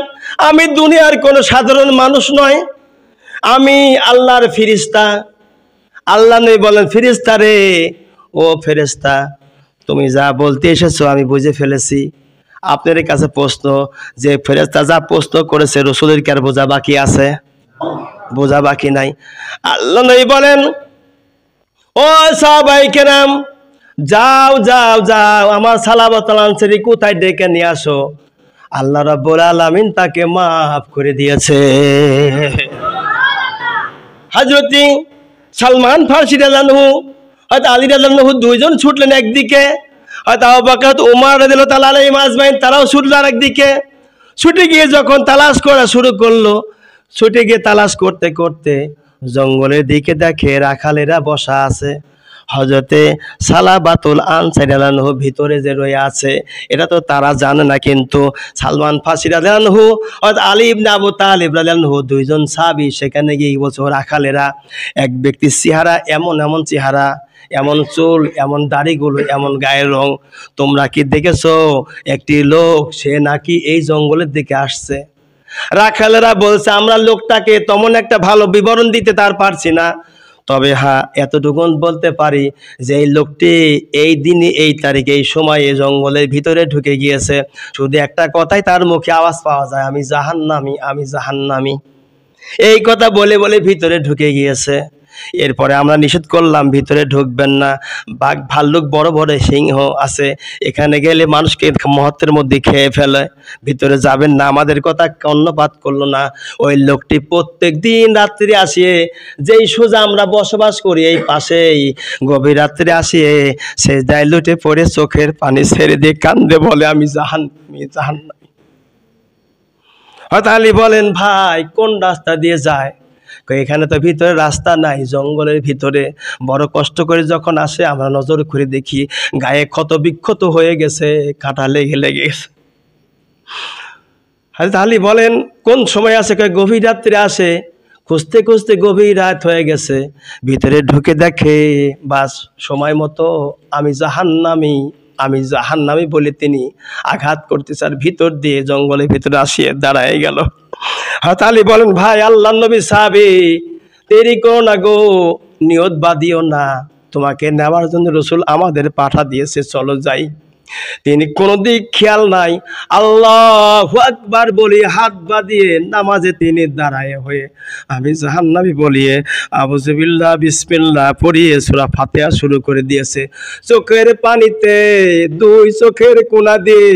আমি দুনিয়ার কোনো সাধারণ মানুষ নয়, আমি আল্লাহর ফেরেশতা। আল্লাহ নবী বলেন ফেরেশতা রে, ও ফেরেশতা, তুমি যা বলতে এসেছো আমি বুঝে ফেলেছি। আপনার কাছে প্রশ্ন, যে ফেরেশতা যা প্রশ্ন করেছে রাসূলের কি আর বোঝা বাকি আছে? বোঝা বাকি নাই। আল্লাহ নবী বলেন, ও সাহাবায়ে কেরাম, যাও যাও যাও, আমার সালাবাতুল আনসারী কোথায় ডেকে নিয়ে আসো, আল্লাহ রাব্বুল আলামিন তাকে মাফ করে দিয়েছে। হযরত সালমান ফারসি রাদিয়াল্লাহু হযরত আলী রাদিয়াল্লাহু দুইজন ছুটলেন একদিকে, হযরত আবু বকর ওমর রাদিয়াল্লাহু তাআলা আলাইহিম আজমাইন তারাও ছুটলেন একদিকে। ছুটে গিয়ে যখন তালাশ করা শুরু করলো, ছুটে গিয়ে তালাশ করতে করতে জঙ্গলের দিকে দেখে রাখালেরা বসা আছে। হযরতে সালাবাতুল আনসারী রাদিয়াল্লাহু ভিতরে যে রয়ে আছে এটা তো তারা জানে না, কিন্তু সালমান ফারসি রাদিয়াল্লাহু হযরত আলী ইবনে আবু তালিব রাদিয়াল্লাহু দুইজন সাহাবী সেখানে গিয়ে বলছে, রাখালেরা, এক ব্যক্তির চেহারা এমন এমন চেহারা, এমন চুল, এমন দাড়িগুলো, এমন গায়ের রং, তোমরা কি দেখেছো? একটি লোক, সে নাকি এই জঙ্গলের দিকে আসছে। রাখালেরা বলছে, আমরা লোকটাকে তেমন একটা ভালো বিবরণ দিতে তার পারছি না, তবে হ্যাঁ এতটুকু বলতে পারি যে এই লোকটি এই দিনে এই তারিখে এই সময়ে জঙ্গলের ভিতরে ঢুকে গিয়েছে। শুধু একটা কথাই তার মুখে আওয়াজ পাওয়া যায়, আমি জাহান্নামী, আমি জাহান্নামী। এই কথা বলে বলে ভিতরে ঢুকে গিয়েছে। এরপরে আমরা নিষেধ করলাম ভিতরে ঢুকবেন না, বাঘ ভাল্লুক বড় বড় সিংহ আছে, এখানে গেলে মানুষকে মুহূর্তের মধ্যে খেয়ে ফেলে, ভিতরে যাবেন না। আমাদের কথা কর্ণপাত করলো না। ওই লোকটি প্রত্যেক দিন রাত্রে আসিয়ে, যেই সোজা আমরা বসবাস করি এই পাশেই, গভীর রাত্রে আসিয়ে সেজদায় লুটে পড়ে চোখের পানি ছেড়ে দিয়ে কান্দে, বলে আমি জাহান্নামী, জাহান্নামী। হযরত আলী বলেন, ভাই কোন রাস্তা দিয়ে যায়? এখানে তো ভিতরে রাস্তা নাই, জঙ্গলের ভিতরে। বড় কষ্ট করে যখন আসে আমরা নজর করে দেখি গায়ে ক্ষত বিক্ষত হয়ে গেছে, কাঁটা লেগে লেগে গেছে। হযরত আলী বলেন, কোন সময় আসে? গভীর রাত্রে আসে, খুঁজতে খুঁজতে গভীর রাত হয়ে গেছে, ভিতরে ঢুকে দেখে বাস সময় মতো আমি জাহান্নামী, আমি জাহান্নামী বলে তিনি আঘাত করতেছে, আর ভিতর দিয়ে জঙ্গলের ভিতরে আসিয়ে দাঁড়ায় গেল। হযরত আলী বলেন, ভাই আল্লাহর নবী সাহাবী, দেরি করো না গো, নিয়ত বাঁধিও না, তোমাকে নেওয়ার জন্য রাসূল আমাদের পাঠা দিয়েছে, চলো যাই। তিনি কোনো দিক খেয়াল নাই, আল্লাহু আকবার বলি হাত বাঁধিয়ে নামাজে তিনি দাঁড়ায় হয়ে আমি জাহান্নামী বলিয়ে আউযুবিল্লাহ বিসমিল্লাহ পড়িয়ে সূরা ফাতিহা শুরু করে দিয়েছে। চোখের পানিতে, 2 চোখের কোনা দিয়ে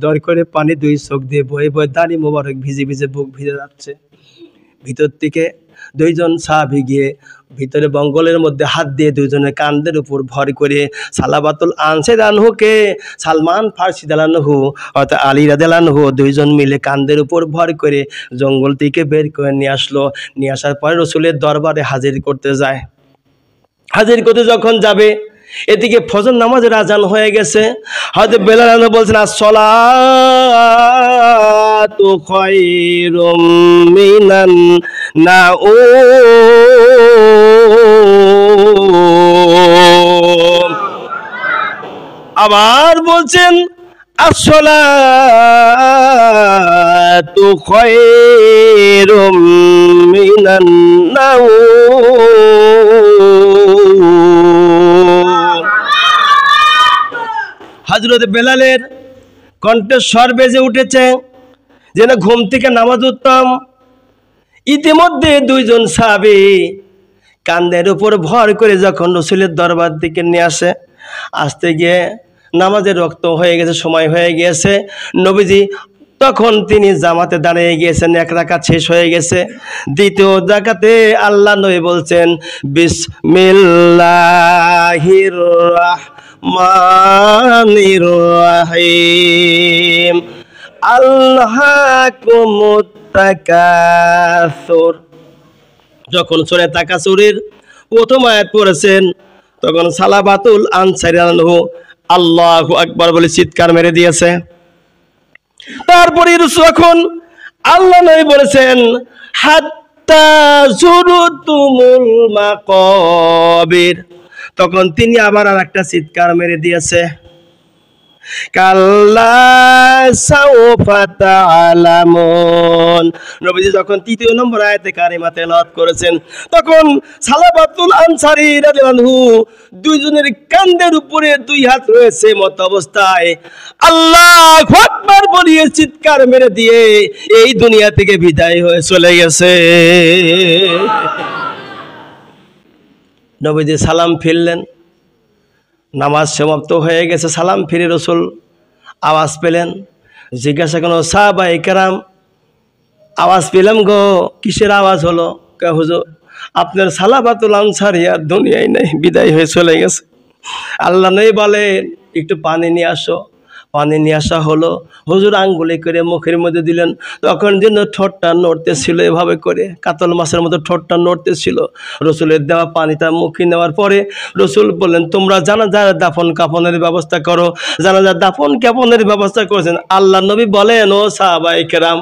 দর করে পানি 2 চোখ দিয়ে বয়ে বয়ে দাড়ি মোবারক ভিজে ভিজে বুক ভিজে যাচ্ছে। ভিতর থেকে 2 জন সাহাবী গিয়ে ভিতরে জঙ্গলের মধ্যে হাত দিয়ে 2 জনের কাঁধের উপর ভর করে সালাবাতুল আনসারী রাদিয়াল্লাহু সালমান ফারসি রাদিয়াল্লাহু অর্থাৎ আলী রাদিয়াল্লাহু 2 জন মিলে কাঁধের উপর ভর করে জঙ্গল থেকে বের করে নিয়ে আসলো। নিয়ে আসার পরে রাসূলের দরবারে হাজির করতে যায়। হাজির করতে যখন যাবে, এদিকে ফজর নামাজের আজান হয়ে গেছে। হযরত বেলাল রাদিয়াল্লাহু বলছেন, আসসালাতু খায়রুম মিনান নাউম। আবার বলছেন, আসসালাতু খায়রুম মিনান নাউম। হযরত বেলালের কণ্ঠস্বর বেজে উঠেছে যেন ঘুম থেকে নামাজ উঠতাম। ইতিমধ্যে 2 জন সাহাবী কাঁধের উপর ভর করে যখন রাসূলের দরবার থেকে নিয়ে আসে, আসতে গিয়ে নামাজের রক্ত হয়ে গেছে, সময় হয়ে গিয়েছে। নবীজি তখন তিনি জামাতে দাঁড়িয়ে গিয়েছেন, 1 রাকাত শেষ হয়ে গেছে। দ্বিতীয় রাকাতে আল্লাহ নবী বলছেন, বিসমিল্লাহির রহমানির রহিম। আল্লাহকুমুত তাকাসুর। যখন সূরা তাকাসুরের প্রথম আয়াত পড়েছেন তখন সালাবাতুল আনসারী রাদিয়াল্লাহু আল্লাহু আকবার বলে চিৎকার মেরে দিয়েছে। তারপরে যখন আল্লাহ নবী বলেছেন হাত্তা যুরতুমুল মাকাবির, তখন তিনি আবার আরেকটা চিৎকার মেরে দিয়েছে, কাল্লা সাউফা তাআলামুন। নবীজি যখন তৃতীয় নম্বর আয়াতে কারিমা তেলাওয়াত করেছেন তখন সালাবাতুল আনসারী রাদিয়াল্লাহু আনহু দুইজনের কাঁধের উপরে দুই হাত রয়েছে মত অবস্থায় আল্লাহু আকবার বলিয়ে চিৎকার মেরে দিয়ে এই দুনিয়া থেকে বিদায় হয়ে চলে গেছে। নবীজি সালাম ফিরলেন, নামাজ সমাপ্ত হয়ে গেছে, সালাম ফিরে রসুল আওয়াজ পেলেন, জিজ্ঞাসা করল সাহাবায়ে কেরাম আওয়াজ পেলাম গো, কিসের আওয়াজ হলো? হুজুর আপনার সালাবাতুল আনসারী আর দুনিয়ায় নেই, বিদায় হয়ে চলে গেছে। আল্লাহ নবী বলেন একটু পানি নিয়ে আসো। পানি নিয়ে আসা হলো, হুজুর আঙ্গুলে করে মুখের মধ্যে দিলেন, তখন যেন ঠোঁটটা নড়তেছিল এভাবে করে, কাতল মাছের মতো ঠোঁটটা নড়তেছিল। রসুলের দেওয়া পানিটা মুখে নেওয়ার পরে রসুল বললেন তোমরা জানাজার দাফন কাফনের ব্যবস্থা করো। জানাজার দাফন কাফনের ব্যবস্থা করেছেন। আল্লাহ নবী বলেন ও সাহাবায়ে কেরাম,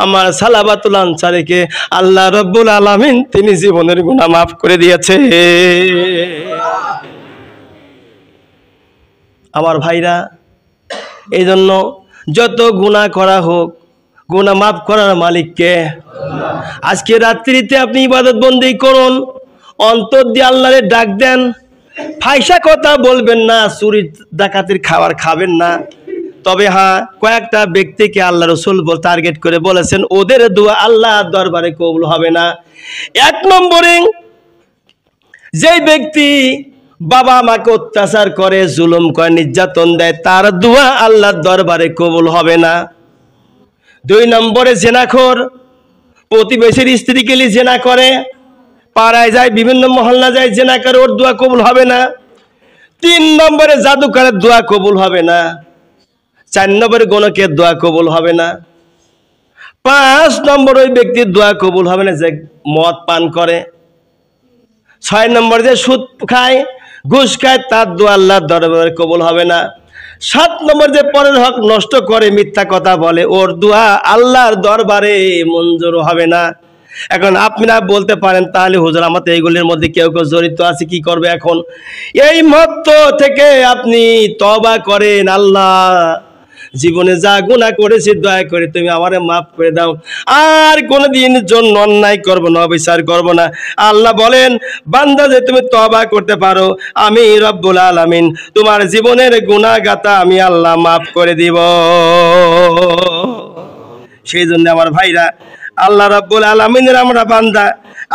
আমার সালাবাতুল আনসারীকে আল্লাহ রব্বুল আলামিন তিনি জীবনের গুনাহ মাফ করে দিয়েছে। আমার ভাইরা, এই জন্য যত গুনাহ করা হোক গুনাহ মাফ করার মালিককে। আজকে রাত্রিতে আপনি ইবাদত বন্দি করুন, অন্তর দিয়ে আল্লাহরে ডাক দেন, ফাইসা কথা বলবেন না, চুরি ডাকাতির খাবার খাবেন না। তবে হ্যাঁ, কয়েকটা ব্যক্তিকে আল্লাহ রসুল টার্গেট করে বলেছেন ওদের দোয়া আল্লাহ দরবারে কবুল হবে না। এক নম্বরে যেই ব্যক্তি বাবা মাকে অত্যাচার করে, জুলুম করে, নির্যাতন দেয়, তার দোয়া আল্লাহর দরবারে কবুল হবে না। দুই নম্বরে জেনাখোর, প্রতিবেশীর স্ত্রীকে নিয়ে জেনা করে, পাড়ায় যায়, বিভিন্ন মহল্লা যায়, জেনা করে, ওর দোয়া কবুল হবে না। তিন নম্বরে জাদুকরের দোয়া কবুল হবে না। চার নম্বরে গণকের দোয়া কবুল হবে না। পাঁচ নম্বর ওই ব্যক্তির দোয়া কবুল হবে না যে মদ পান করে। ছয় নম্বর যে সুদ খায়, ঘুষ খায়, তার দোয়া আল্লাহর দরবারে কবুল হবে না। সাত নম্বর যে পরের হক নষ্ট করে, মিথ্যা কথা বলে, ওর দোয়া আল্লাহর দরবারে মঞ্জুর হবে না। এখন আপনারা বলতে পারেন তাহলে হুজুর আমাদের এইগুলির মধ্যে কেউ কেউ জড়িত আছে, কি করবে এখন? এই মত থেকে আপনি তওবা করেন, আল্লাহ জীবনে যা গুনাহ করেছি দয়া করে তুমি আমারে মাফ করে দাও, আর কোনোদিন জন্য অন্যায় করবো না, অবিচার করবো না। আল্লাহ বলেন বান্দা যে তুমি তওবা করতে পারো, আমি রব্বুল আলামিন তোমার জীবনের গুনাহ গাতা আমি আল্লাহ মাফ করে দিব। সেই জন্য আমার ভাইরা, আল্লাহ রব্বুল আলামিনের আমরা বান্দা,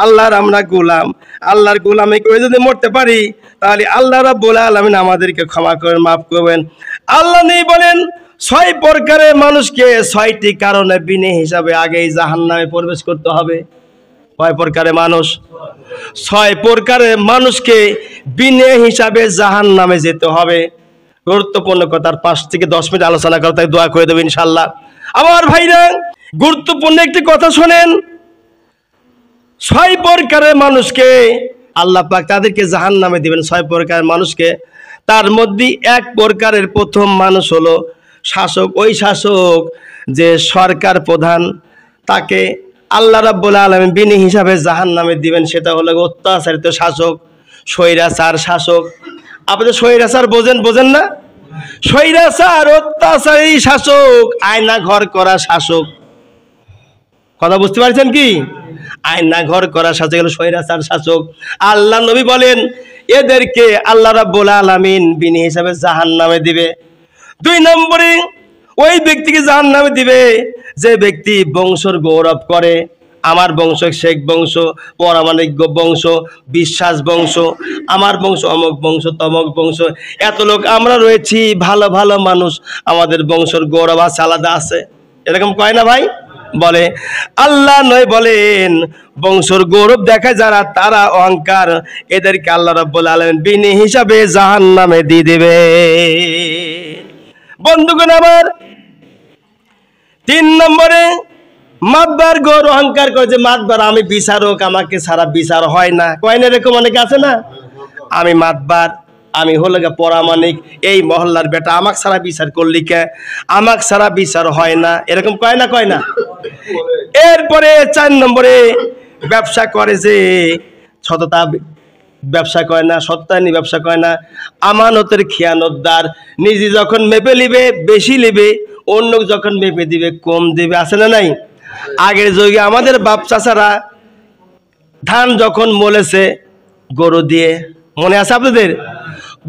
আল্লাহর আমরা গোলাম। আল্লাহর গোলামি করে যদি মরতে পারি তাহলে আল্লাহ রব্বুল আলামিন আমাদেরকে ক্ষমা করেন, মাফ করবেন। আল্লাহ নেই বলেন 6 প্রকারের মানুষকে 6টি কারণে বিনে হিসাবে আগেই জাহান্নামে প্রবেশ করতে হবে। কয় প্রকারের মানুষ? 6 প্রকারের মানুষকে বিনে হিসাবে জাহান্নামে যেতে হবে। গুরুত্বপূর্ণ কথা, 5 থেকে 10 মিনিট আলোচনা করে তাই দোয়া করে দেব ইনশাআল্লাহ। আমার ভাইরা, গুরুত্বপূর্ণ একটি কথা শোনেন, 6 প্রকারের মানুষকে আল্লাহ পাক তাদেরকে জাহান্নামে দিবেন, 6 প্রকারের মানুষকে। তার মধ্যে 1 প্রকারের প্রথম মানুষ হলো শাসক। ওই শাসক যে সরকার প্রধান, তাকে আল্লাহ রাব্বুল আলামিন বিনি হিসাবে জাহান্নামে দিবেন। সেটা হলো অত্যাচারিত শাসক, স্বৈরাচার শাসক। আপনি স্বৈরাচার বোঝেন না? স্বৈরাচার অত্যাচারী শাসক, আয়না ঘর করা শাসক। কথা বুঝতে পারছেন কি? আয়না ঘর করা শাসক হলো স্বৈরাচার শাসক। আল্লাহ নবী বলেন এদেরকে আল্লাহ রাব্বুল আলামিন বিনি হিসাবে জাহান্নামে দিবে। 2 নম্বরে ওই ব্যক্তিকে জাহান্নামে দিবে যে ব্যক্তি বংশের গৌরব করে, আমার বংশ শেখ বংশ, পরামানিক বংশ, বিশ্বাস বংশ, আমার বংশ অমক বংশ, তমক বংশ, এত লোক আমরা রয়েছি, ভালো ভালো মানুষ, আমাদের বংশের গৌরব আছে, আলাদা আছে, এরকম কয় না ভাই? বলে আল্লাহ নয়, বলেন বংশের গৌরব দেখা যারা তারা অহংকার, এদেরকে আল্লাহ রাব্বুল আলামিন বিনি হিসাবে জাহান্নামে দিয়ে দেবে। বন্ধুগণ আমার, 3 নম্বরে মাতবার গৌর অহংকার করে যে মাতবার আমি বিচারক, আমাকে সারা বিচার হয় না। কয় না এরকম অনেকে আছে না, আমি মাতবার, আমি হলো গে পরামানিক, এই মহল্লার বেটা, আমাকে সারা বিচার করলি কে, আমাকে সারা বিচার হয় না, এরকম কয় না কয় না। এরপরে 4 নম্বরে ব্যবসা করে যে সততা ব্যবসা করে না, সত্তা নিয়ে ব্যবসা করে না, আমানতের খেয়ানতদার, নিজে যখন মেপে নিবে বেশি নিবে, অন্য যখন মেপে দিবে কম দিবে, আছে না নাই? আগের যুগে আমাদের বাপ চাচারা ধান যখন মলেছে গরু দিয়ে, মনে আছে আপনাদের?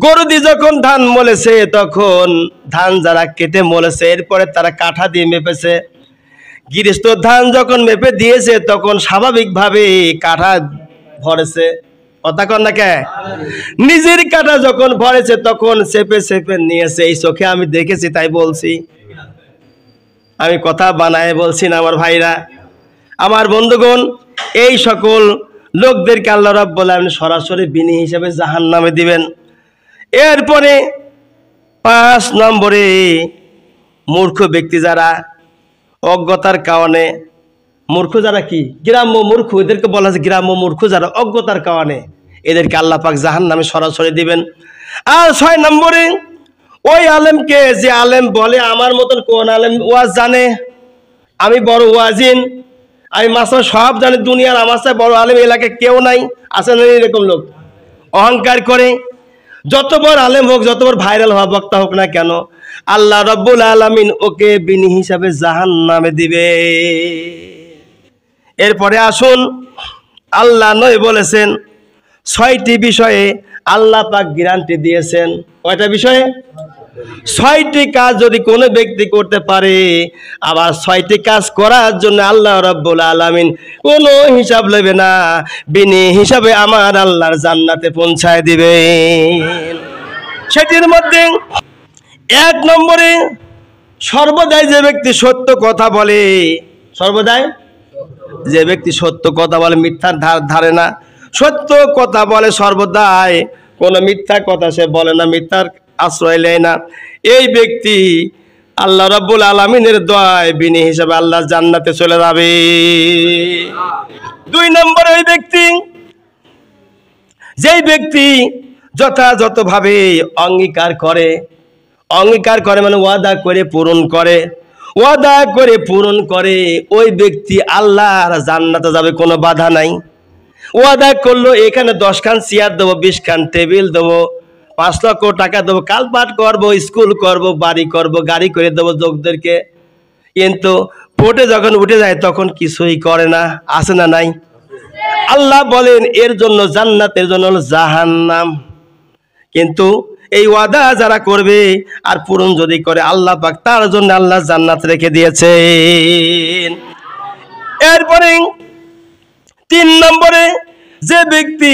গরু দিয়ে যখন ধান মলেছে তখন ধান যারা কেটে মলেছে, এরপরে তারা কাঠা দিয়ে মেপেছে। গৃহস্থ ধান যখন মেপে দিয়েছে তখন স্বাভাবিকভাবে কাঠা ভরেছে, কথা কন না কে? নিজের কাঠা যখন ভরেছে তখন চেপে চেপে নিয়েছে। এই চোখে আমি দেখেছি তাই বলছি, আমি কথা বানায় বলছি না আমার ভাইরা, আমার বন্ধুগণ। এই সকল লোকদেরকে আল্লাহ রাব্বুল আলামিন সরাসরি বিনি হিসেবে জাহান্নামে দিবেন। এরপরে 5 নম্বরে মূর্খ ব্যক্তি যারা, অজ্ঞতার কারণে মূর্খ যারা, কি গ্রাম্য মূর্খ, এদেরকে বলা হচ্ছে গ্রাম্য মূর্খ যারা অজ্ঞতার কারণে, এদেরকে আল্লাহ পাক জাহান্নামে সরাসরি দিবেন। আর 6 নম্বরে ওই আলেমকে, যে আলেম বলে আমার মতন কোন আলেম ওয়াজ জানে, আমি বড় ওয়াজিন, আমি মাসা সব জানি, দুনিয়ার আমার চেয়ে বড় আলেম এলাকায় কেউ নাই, আছে না এরকম লোক? অহংকার করে যত বড় আলেম হোক, যত বড় ভাইরাল হওয়া বক্তা হোক না কেন, আল্লাহ রাব্বুল আলামিন ওকে বিনি হিসাবে জাহান্নামে দিবে। এরপরে আসুন, আল্লাহ নয় বলেছেন 6টি বিষয়ে আল্লাহ পাক গ্যারান্টি দিয়েছেন। কয়টা বিষয়ে? 6টি কাজ যদি কোনো ব্যক্তি করতে পারে, আবার 6টি কাজ করার জন্য আল্লাহ রাব্বুল আলামিন কোনো হিসাব নেবে না, বিনি হিসাবে আমার আল্লাহর জান্নাতে পৌঁছায় দিবে। সেটির মধ্যে 1 নম্বরে সর্বদাই যে ব্যক্তি সত্য কথা বলে, সর্বদাই যে ব্যক্তি সত্য কথা বলে, মিথ্যার ধারে না, সত্য কথা বলে সর্বদাই, কোনো মিথ্যা কথা সে বলে না, মিথ্যার আশ্রয় নেয় না, এই ব্যক্তি আল্লাহ রাব্বুল আলামিনের দয়ায় বিনি হিসাবে আল্লাহ জান্নাতে চলে যাবে। 2 নম্বরে ওই ব্যক্তি, যেই ব্যক্তি যথাযথভাবে অঙ্গীকার করে, অঙ্গীকার করে মানে ওয়াদা করে পূরণ করে, ওয়াদা করে পূরণ করে, ওই ব্যক্তি আল্লাহর জান্নাতে যাবে, কোনো বাধা নাই। ওয়াদা করলো এখানে 10 খান চেয়ার দেবো, 20 খান টেবিল দেবো, 5 লক্ষ টাকা দেবো, কালপাট করবো, স্কুল করব, বাড়ি করব, গাড়ি করে দেবো লোকদেরকে, কিন্তু ভোটে যখন উঠে যায় তখন কিছুই করে না, আছে না নাই? আল্লাহ বলেন এর জন্য জান্নাতের জন্য হলো জাহান্নাম। কিন্তু এই ওয়াদা যারা করবে আর পূরণ যদি করে, আল্লাহ পাক তার জন্য আল্লাহ জান্নাত রেখে দিয়েছেন। এরপরে 3 নম্বরে যে ব্যক্তি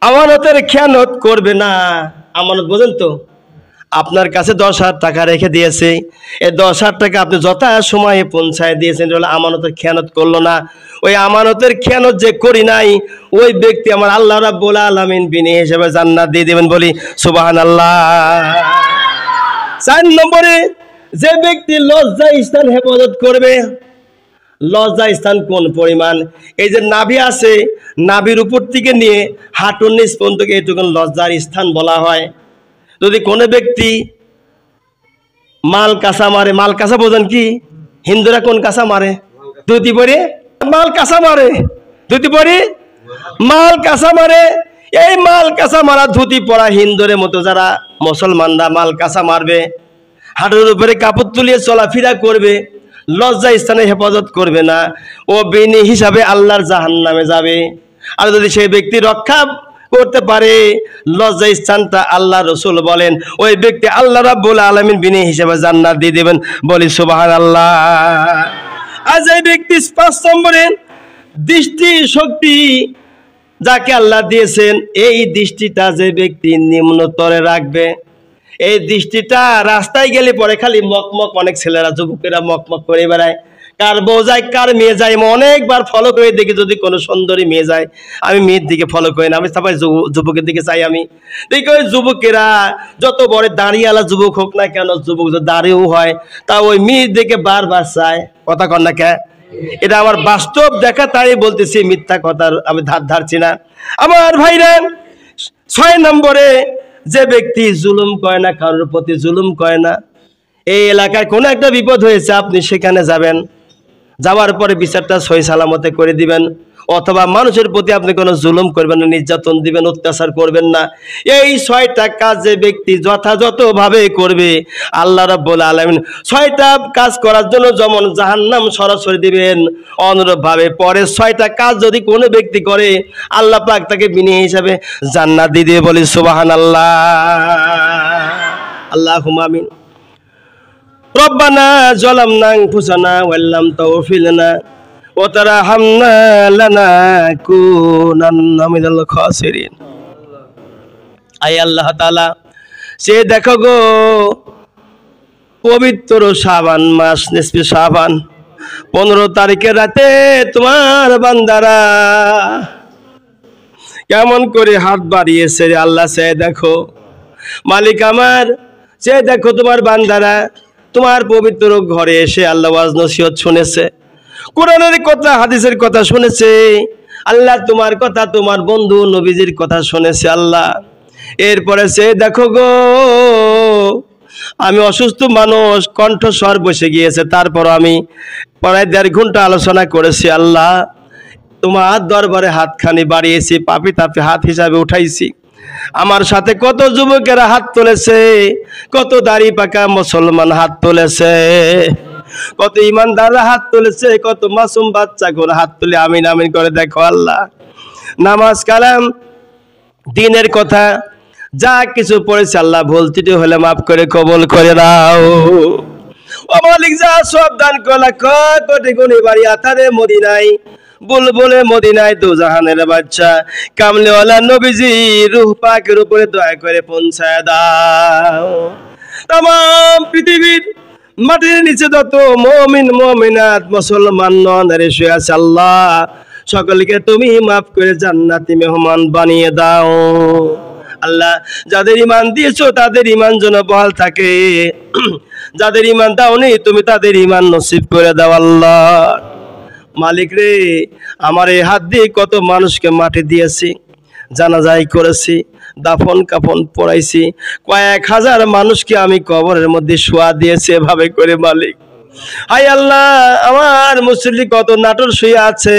আমানতের খেয়ানত করবে না, আমানত বোঝেন তো, আপনার কাছে 10,000 টাকা রেখে দিয়েছে, এই 10,000 টাকা আপনি যথা সময়ে পৌঁছায় দিয়েছেন, বলে আমানতের খেয়ানত করলো না, ওই আমানতের খেয়ানত যে করি নাই, ওই ব্যক্তি আমার আল্লাহ রাব্বুল আলামিন বিনি হিসেবে জান্নাত দিয়ে দেবেন, বলি সুবহানাল্লাহ। 4 নম্বরে যে ব্যক্তি লজ্জা স্থান হেফাজত করবে, লজ্জা স্থান কোন পরিমাণ, এই যে নাভি আছে, নাভির উপর থেকে নিয়ে হাঁটুর নিচ পর্যন্ত এইটুকু লজ্জার স্থান বলা হয়। যদি কোনো ব্যক্তি মাল কাঁচা মারে, মাল কাঁচা বোঝেন কি? হিন্দুরা কোন কাঁচা মারে? ধুতি পরে মাল কাঁচা মারে, ধুতি পরে মাল কাঁচা মারে। এই মাল কাঁচা মারা ধুতি পরা হিন্দুরের মতো যারা মুসলমানরা মাল কাঁচা মারবে, হাঁটুর উপরে কাপড় তুলিয়ে চলাফেরা করবে, লজ্জা স্থানে হেফাজত করবে না, ও বিনি হিসাবে আল্লাহর জাহান্নামে যাবে। আর যদি সেই ব্যক্তি রক্ষা করতে পারে লজ্জা স্থানটা, আল্লাহ রসুল বলেন ওই ব্যক্তি আল্লাহ রাব্বুল আলামিন বিনি হিসাবে জান্নাত দিয়ে দেবেন, বলি সুবহানাল্লাহ। আর এই ব্যক্তি 5 নম্বরে দৃষ্টি শক্তি যাকে আল্লাহ দিয়েছেন, এই দৃষ্টিটা যে ব্যক্তি নিম্নতরে রাখবে, এই দৃষ্টিটা রাস্তায় গেলে পরে খালি মকমক, অনেক ছেলেরা যুবকেরা মকমক করে বেড়ায়, কার বউ যায় কার মেয়ে যায় আমি অনেকবার ফলো করে দেখি, যদি কোনো সুন্দরী মেয়ে যায় আমি মেয়ের দিকে ফলো করি না, আমি সবাই যুবকের দিকে চাই। আমি দেখি ওই যুবকেরা যত বড় দাঁড়িয়েওয়ালা যুবক হোক না কেন, যুবক যদি দাঁড়িয়েও হয় তা ওই মেয়ের দিকে বারবার চায়। কথা কন না কে? এটা আমার বাস্তব দেখা, তাই বলতেছি, মিথ্যা কথার আমি ধার ধারছি না। আমার ভাইরা, 6 নম্বরে যে ব্যক্তি জুলুম করে না, কারোর প্রতি জুলুম করে না, এই এলাকায় কোনো একটা বিপদ হয়েছে, আপনি সেখানে যাবেন, যাওয়ার পরে বিচারটা সহি সালামতে করে দিবেন, অথবা মানুষের প্রতি আপনি কোনো জুলুম করবেন না, নির্যাতন দিবেন, অত্যাচার করবেন না। এই 6টা কাজ যে ব্যক্তি যথাযথভাবে করবে, আল্লাহ রাব্বুল আলামিন 6টা কাজ করার জন্য যেমন জাহান্নাম সরাসরি দিবেন, অনুরূপভাবে পরে 6টা কাজ যদি কোনো ব্যক্তি করে, আল্লাহ পাক তাকে বিনিময় হিসাবে জান্নাত দিয়ে দিবে। বলি সুবহানাল্লাহ, আল্লাহুম্মা আমিন। রব্বানা যালামনা আনফুসানা ওয়া লাম তাগফির লানা ওয়া তারহামনা লানাকুনান্না মিনাল খাসিরিন। আয় আল্লাহ তাআলা, সে দেখো গো, পবিত্র শাবান মাস, নিসফে শাবান 15 তারিখের রাতে তোমার বান্দারা কেমন করে হাত বাড়িয়েছে রে আল্লাহ, সে দেখো মালিক আমার, সে দেখো তোমার বান্দারা তোমার পবিত্র ঘরে এসে আল্লাহ ওয়াজ নসিহত শুনেছে, কোরআনের কথা হাদিসের কথা শুনেছে, আল্লাহ তোমার কথা, তোমার বন্ধু নবীজির কথা শুনেছে আল্লাহ। এরপরে সে দেখো গো, আমি অসুস্থ মানুষ, কণ্ঠস্বর বসে গিয়েছে, তারপর আমি প্রায় 1.5 ঘন্টা আলোচনা করেছি আল্লাহ, তোমার দরবারে হাতখানি বাড়িয়েছি, পাপি তাপি হাত হিসাবে উঠাইছি। আমার সাথে কত যুবকেরা হাত তুলেছে, কত দাড়ি পাকা মুসলমান হাত তুলেছে, কত ইমানদাররা হাত তুলেছে, কত মাসুম বাচ্চা করে হাত তুলে আমিন আমিন করে দেখো আল্লাহ। নামাজ কালাম দিনের কথা যা কিছু পড়েছে আল্লাহ, ভুল ত্রুটি হলে মাফ করে কবুল করে নাও। ও মালিক, যা সব দান করলা, কোটি গুণী বাড়ি আতারে মদিনায়, বুলবুলে মদিনায়, দু জাহানের বাদশা কামলেওয়ালা নবীজি রূহ পাকের উপরে দয়া করে পৌঁছায় দাও। তামাম পৃথিবীর মাটির নিচে যত মুমিন মুমিনাত মুসলমান নরে শুয়ে আছে আল্লাহ, সকলকে তুমি মাফ করে জান্নাতি মেহমান বানিয়ে দাও আল্লাহ। যাদের ঈমান দিয়েছো তাদের ঈমান যেন বহাল থাকে, যাদের ঈমান দাওনি তুমি তাদের ঈমান নসিব করে দাও আল্লাহ। মালিক রে, আমার এই হাত দিয়ে কত মানুষকে মাটি দিয়েছি, জানাজাই করেছি, দাফন কাফন পড়াইছি, কয়েক হাজার মানুষকে আমি কবরের মধ্যে শোয়া দিয়েছি এভাবে করে মালিক। হাই আল্লাহ, আমার মুসল্লি কত নাটোর শুয়ে আছে,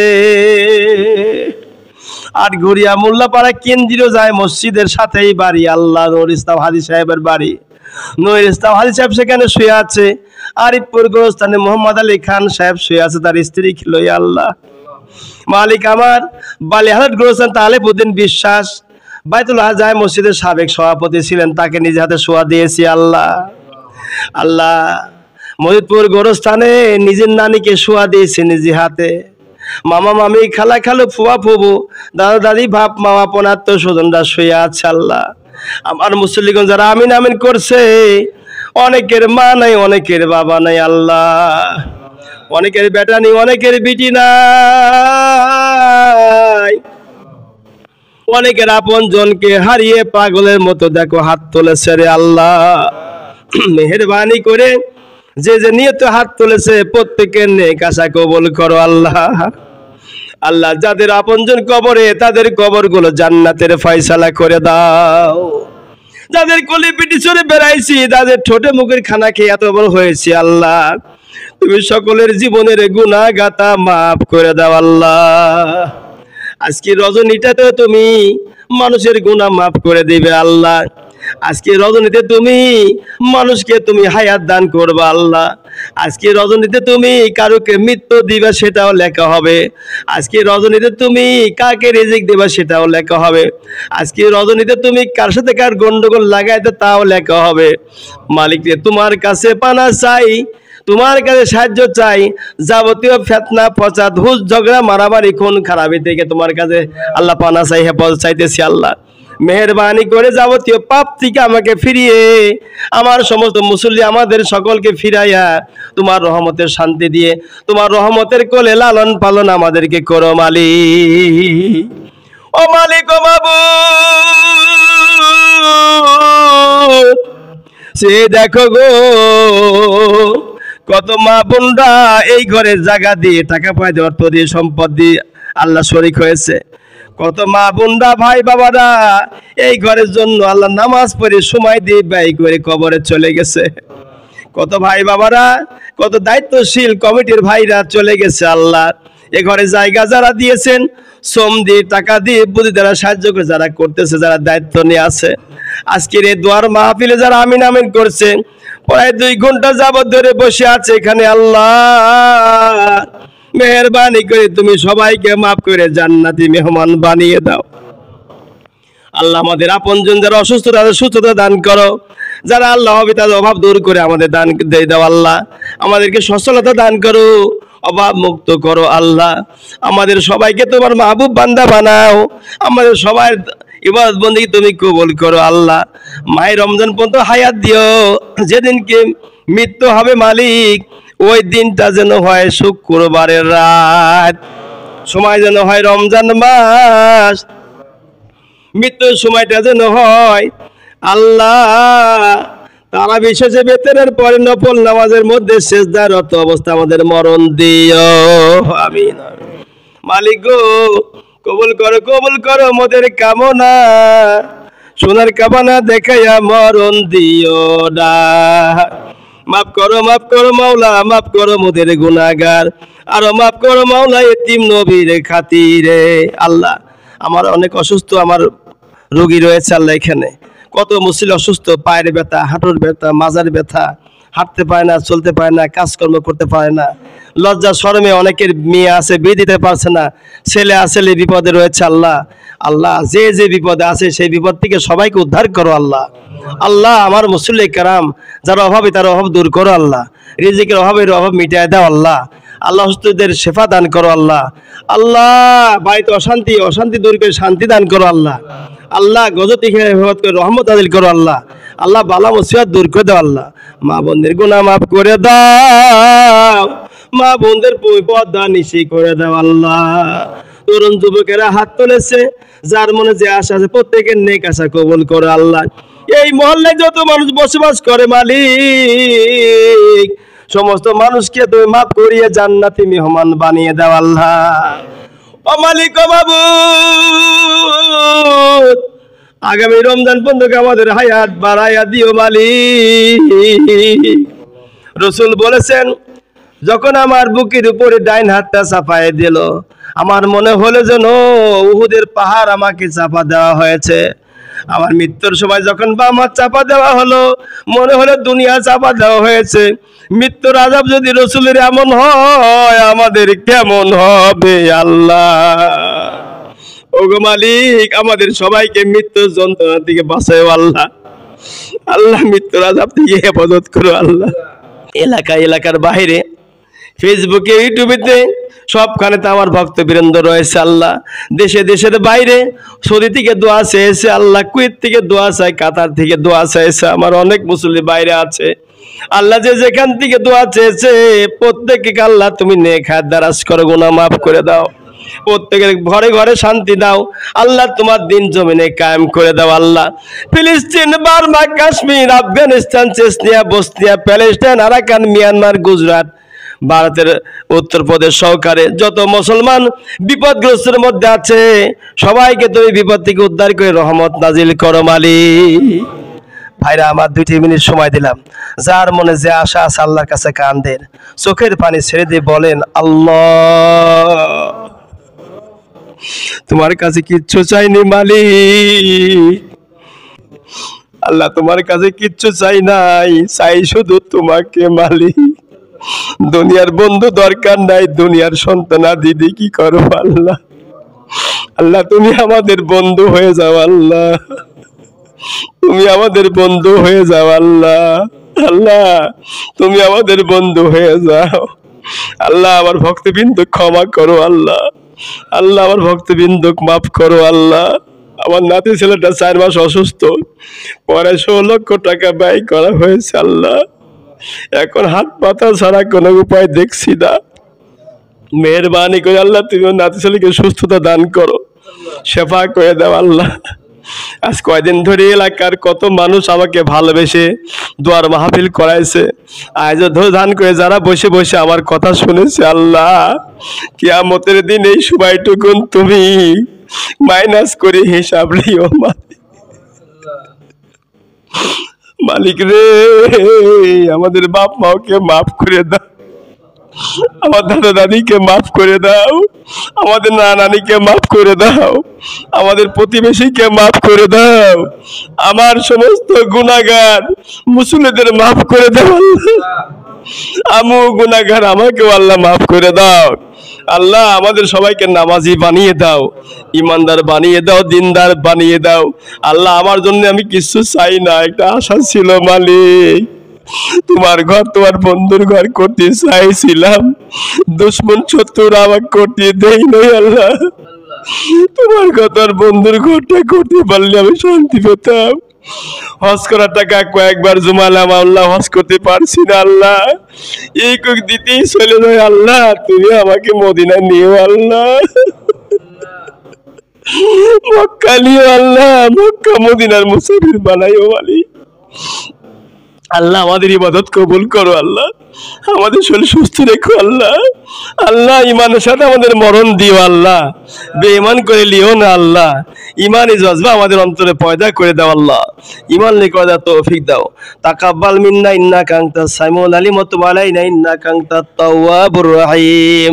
আর ঘুরিয়া মোল্লাপাড়া কেন্দ্রীয় যায় মসজিদের সাথেই বাড়ি আল্লাহ, নুর ইসলাম হাজি সাহেবের বাড়ি, নুর ইসলাম হাজি সাহেব সেখানে শুয়ে আছে, আরিফপুর গোরস্থানে মোহাম্মদ আলী খান সাহেব শুয়ে আছে তার স্ত্রী লইয়া আল্লাহ। মালিক আমার বালিহাট গোরস্থান তালেবউদ্দিন বিশ্বাস বাইতুল হাজায় মসজিদের সাবেক সভাপতি ছিলেন, তাকে নিজে হাতে শোয়া দিয়েছি আল্লাহ। আল্লাহ, মহিদপুর গোরস্থানে নিজের নানিকে শোয়া দিয়েছি নিজে হাতে, মামা মামি খালা খালু ফুয়া ফুবু দাদা দাদি বাপ মামা পনাত্ম স্বজনরা শুয়ে আছে আল্লাহ। আমার মুসল্লিগণ যারা আমিন আমিন করছে, অনেকের মা নাই, অনেকের বাবা নাই আল্লাহ, অনেকের বেটা নেই, অনেকের বিটি নাই, অনেকের আপন জনকে হারিয়ে পাগলের মতো দেখো হাত তুলেছে রে আল্লাহ। মেহেরবানি করে যে যে নিয়ত হাত তুলেছে প্রত্যেকের নেক আশা কবুল করো আল্লাহ। আল্লাহ, যাদের আপনজন কবরে তাদের কবরগুলো জান্নাতের ফয়সালা করে দাও। যাদের কোলে পিটি চড়ে বেড়াইছি, তাদের ঠোঁটে মুখের খানা খেয়ে এত বড় হয়েছে আল্লাহ, তুমি সকলের জীবনের গুনাহ গাতা মাফ করে দাও আল্লাহ। আজকে রজনীটাতে তুমি মানুষের গুনাহ মাফ করে দিবে আল্লাহ। আজকে রজনীতে তুমি মানুষকে তুমি হায়াত দান করবে আল্লাহ। আজকে রজনীতে তুমি কারোকে মৃত্যু দিবা সেটাও লেখা হবে। আজকে রজনীতে তুমি কাকে রিজিক দিবা সেটাও লেখা হবে। আজকে রজনীতে তুমি কার সাথে কার গন্ডগোল লাগাইতে তাও লেখা হবে। মালিক রে, তোমার কাছে পানা চাই, তোমার কাছে সাহায্য চাই, যাবতীয় ফেতনা ফসাদ হুজ ঝগড়া মারামারি খুন খারাপি থেকে তোমার কাছে আল্লাহ পানা চাই, হেফাজত চাইতেছি আল্লাহ। মেহেরবানি করে যাবতীয় পাপ থেকে আমাকে ফিরিয়ে আমার সমস্ত মুসল্লি আমাদের সকলকে ফিরাইয়া তোমার রহমতের শান্তি দিয়ে তোমার রহমতের কোলে লালন পালন আমাদেরকে করো মালিক। ও মালিক ও মাবুদ, সে দেখো গো কত মা বোনরা এই ঘরে জায়গা দিয়ে টাকা পয়সা অর্থ দিয়ে সম্পদ দিয়ে আল্লাহ শরীক হয়েছে। কত মা বোনরা ভাই বাবারা এই ঘরের জন্য আল্লাহ নামাজ পড়ে সময় দিয়ে ব্যয় করে কবরে চলে গেছে। কত ভাই বাবারা কত দায়িত্বশীল কমিটির ভাইরা চলে গেছে। আল্লাহ এ ঘরে জায়গা যারা দিয়েছেন, শ্রম দিয়ে টাকা দিয়ে বুদ্ধি দ্বারা সাহায্য করে যারা করতেছে, যারা দায়িত্ব নিয়ে আছে, আজকের এই দোয়ার মাহফিলে যারা আমিন আমিন করছে, প্রায় 2 ঘন্টা যাবত ধরে বসে আছে এখানে, আল্লাহ মেহেরবানি করে তুমি সবাইকে মাফ করে জান্নাতি মেহমান বানিয়ে দাও। আল্লাহ আমাদের আপনজন যারা অসুস্থ তাদের সুস্থতা দান করো, যারা আল্লাহ হবে তাদের অভাব দূর করে আমাদের দান দিয়ে দাও। আল্লাহ আমাদেরকে সচ্ছলতা দান করো, অভাব মুক্ত করো। আল্লাহ আমাদের সবাইকে তোমার মাহবুব বান্দা বানাও, আমাদের সবার ইবাদত বন্দেগী তুমি কবুল করো। আল্লাহ মাহে রমজান পর্যন্ত হায়াত দিও, যেদিনকে মৃত্যু হবে মালিক ওই দিনটা যেন হয় শুক্রবারের রাত, সময় যেন হয় রমজান মাস, মৃত্যুর সময়টা যেন হয় আল্লাহ তারা বিশেষে বেতনের পরে নফল নামাজের মধ্যে সেজদারত অবস্থা আমাদের মরণ দিও, আমিন। মালিক গো কবুল করো মোদের কামনা, সোনার কামনা দেখাইয়া মরণ দিও না। মাফ করো মাওলা, মাফ করো মোদের গুনাহগার, আর মাফ করো মাওলা এতিম নবীর খাতিরে। আল্লাহ আমার অনেক অসুস্থ আমার রোগী রয়েছে আল্লাহ, এখানে কত মুসলিম অসুস্থ, পায়ের ব্যথা, হাঁটুর ব্যথা, মাজার ব্যথা, হাঁটতে পারে না, চলতে পারে না, কাজকর্ম করতে পারে না, লজ্জা শরমে অনেকের মেয়ে আছে বিয়ে দিতে পারছে না, ছেলে আসলে বিপদে রয়েছে। আল্লাহ যে বিপদে আছে সেই বিপদ থেকে সবাইকে উদ্ধার করো। আল্লাহ আমার মুসল্লি কারাম যারা অভাবে তার অভাব দূর করো। আল্লাহ রিজিকের অভাবের অভাব মিটায় দাও। আল্লাহ অসুস্থদের শেফা দান করো। আল্লাহ বাড়িতে অশান্তি দূর করে শান্তি দান করো। আল্লাহ গজব থেকে হেফাজত করে রহমত নাযিল করো। আল্লাহ বালা মুসিবত দূর করে দাও। মা বোনদের গুনাহ মাফ করে দাও, মা বোনদের পর্দা নিশি করে দাও। তরুণ যুবকেরা হাত তুলেছে, যার মনে যে আশা আছে প্রত্যেকের নেক আশা কবুল করো। এই মহল্লায় যত মানুষ বসবাস করে মালিক সমস্ত মানুষকে তুমি মাফ করিয়ে জান্নাতি মেহমান বানিয়ে দাও। ও মালিক ও মাবুদ, আগামী রমজান পর্যন্ত আমাদের হায়াত বাড়াইয়া দিও মালিক। রাসূল বলেছেন, যখন আমার বুকের উপরে ডাইন হাতটা চাপায় দিল, আমার মনে হলো যেন উহুদের পাহাড় আমাকে চাপা দেওয়া হয়েছে। আমার মৃত্যুর সময় যখন বাম হাত চাপা দেওয়া হলো, মনে হলো দুনিয়া চাপা দেওয়া হয়েছে। মৃত্যুর আযাব যদি রাসূলের এমন হয় আমাদের কেমন হবে আল্লাহ? ওগো মালিক আমাদের সবাইকে মৃত্যুর যন্ত্রণা থেকে বাঁচাও। আল্লাহ মৃত্যুর আযাব থেকে হেফাজত করো। এলাকার বাইরে ফেসবুকে ইউটিউবেতে সবখানে তো আমার ভক্তবৃন্দ রয়েছে। দেশের বাইরে সৌদি থেকে দোয়া চেয়েছে, কুয়েত থেকে দোয়া চাই, কাতার থেকে দোয়া চাইছে, আমার অনেক মুসল্লি বাইরে আছে। যে যেখান থেকে দোয়া চেয়েছে প্রত্যেককে আল্লাহ তুমি নেক হাত দারাজ করো, গুনাহ মাফ করে দাও, প্রত্যেকের ঘরে ঘরে শান্তি দাও। তোমার দিন জমিনে কায়েম করে দাও। ফিলিস্তিন, Burma, Kashmir, Afghanistan, Chechnya, Bosnia, Palestine, Arakan, Myanmar, Gujarat, ভারতের উত্তরপ্রদেশ সহকারে যত মুসলমান বিপদগ্রস্তের মধ্যে আছে সবাইকে তুমি বিপদ থেকে উদ্ধার করে রহমত নাজিল করো মালিক। ভাইরা আমার 2 মিনিট সময় দিলাম, যার মনে যে আশা আছে আল্লাহর কাছে কান্দেন, চোখের পানি ছেড়ে দিয়ে বলেন, আল্লাহ তোমার কাছে কিচ্ছু চাইনি মালিক। তোমার কাছে কিচ্ছু চাই নাই, চাই শুধু তোমাকে মালিক। দুনিয়ার বন্ধু দরকার নাই, দুনিয়ার সন্তান দিদি কি করো আল্লাহ তুমি আমাদের বন্ধু হয়ে যাও। তুমি আমাদের বন্ধু হয়ে যাও। তুমি আমাদের বন্ধু হয়ে যাও। আমার ভক্তবৃন্দ ক্ষমা করো। আমার ভক্তবৃন্দ মাফ করো। আমার নাতি ছেলেটা 4 মাস অসুস্থ, পরে 16 লক্ষ টাকা ব্যয় করা হয়েছে আল্লাহ। এখন হাত পাতা ছাড়া কোনো উপায় দেখছি না। মেহেরবানি করে আল্লাহ তুমি নাতি ছেলেকে সুস্থতা দান করো, শেফা করে দাও আল্লাহ। আজ কয়দিন ধরে এলাকার কত মানুষ আমাকে ভালোবেসে দোয়ার মাহফিল করাইছে, আজ ধরে ধান করে যারা বসে বসে আমার কথা শুনেছে আল্লাহ, কিয়ামতের দিন এই সময়টুকুন তুমি মাইনাস করে হিসাব লিও মালিক রে। আমাদের বাপ মাকে মাফ করে দাও, আমার দাদা দাদিকে মাফ করে দাও, আমাদের নানিকে মাফ করে দাও, আমাদের প্রতিবেশীকে মাফ করে দাও, আমার সমস্ত গুনাহগার মুসলিমদের মাফ করে দাও। আমু গুনাহগার, আমাকেও আল্লাহ মাফ করে দাও আল্লাহ। আমাদের সবাইকে নামাজি বানিয়ে দাও, ইমানদার বানিয়ে দাও, দিনদার বানিয়ে দাও আল্লাহ। আমার জন্য আমি কিছু চাই না, একটা আশা ছিল মালিক, তোমার ঘর তোমার বন্ধুর ঘর করতে চাইছিলাম, দুশ্মন শত্রুরা আমাকে করতে দেই নাই আল্লাহ। তোমার কথার বন্ধুর ঘরটা করতে পারলে আমি শান্তি পেতাম। হজ করার টাকা কয়েকবার জমালাম আল্লাহ, হজ করতে পারছি না আল্লাহ, এই কুক দিতেই চলে যায় আল্লাহ। তুমি আমাকে মদিনা নিও আল্লাহ, মক্কা নিও আল্লাহ, মক্কা মদিনার মুসাফির বানাইও মালিক আল্লাহ। আমাদের ইবাদত কবুল করো আল্লাহ, আমাদের শরীর সুস্থ রেখো আল্লাহ। আল্লাহ ইমানের সাথে আমাদের মরণ দিও আল্লাহ, বেঈমান করে লিও না আল্লাহ। ইমানি জজবা আমাদের অন্তরে পয়দা করে দাও আল্লাহ, ইমান নিয়ে করে দাও, তৌফিক দাও। তাকাব্বাল মিন্না ইন্নাকা আনতাস সামিউল আলিম ওয়া তুব আলাইনা ইন্নাকা আনতাত তাওয়াবুর রহিম।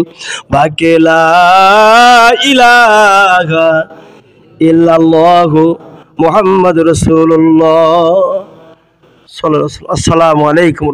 বাকে লা ইলাহা ইল্লাল্লাহু মুহাম্মাদুর রাসূলুল্লাহ। আসসালামু আলাইকুম।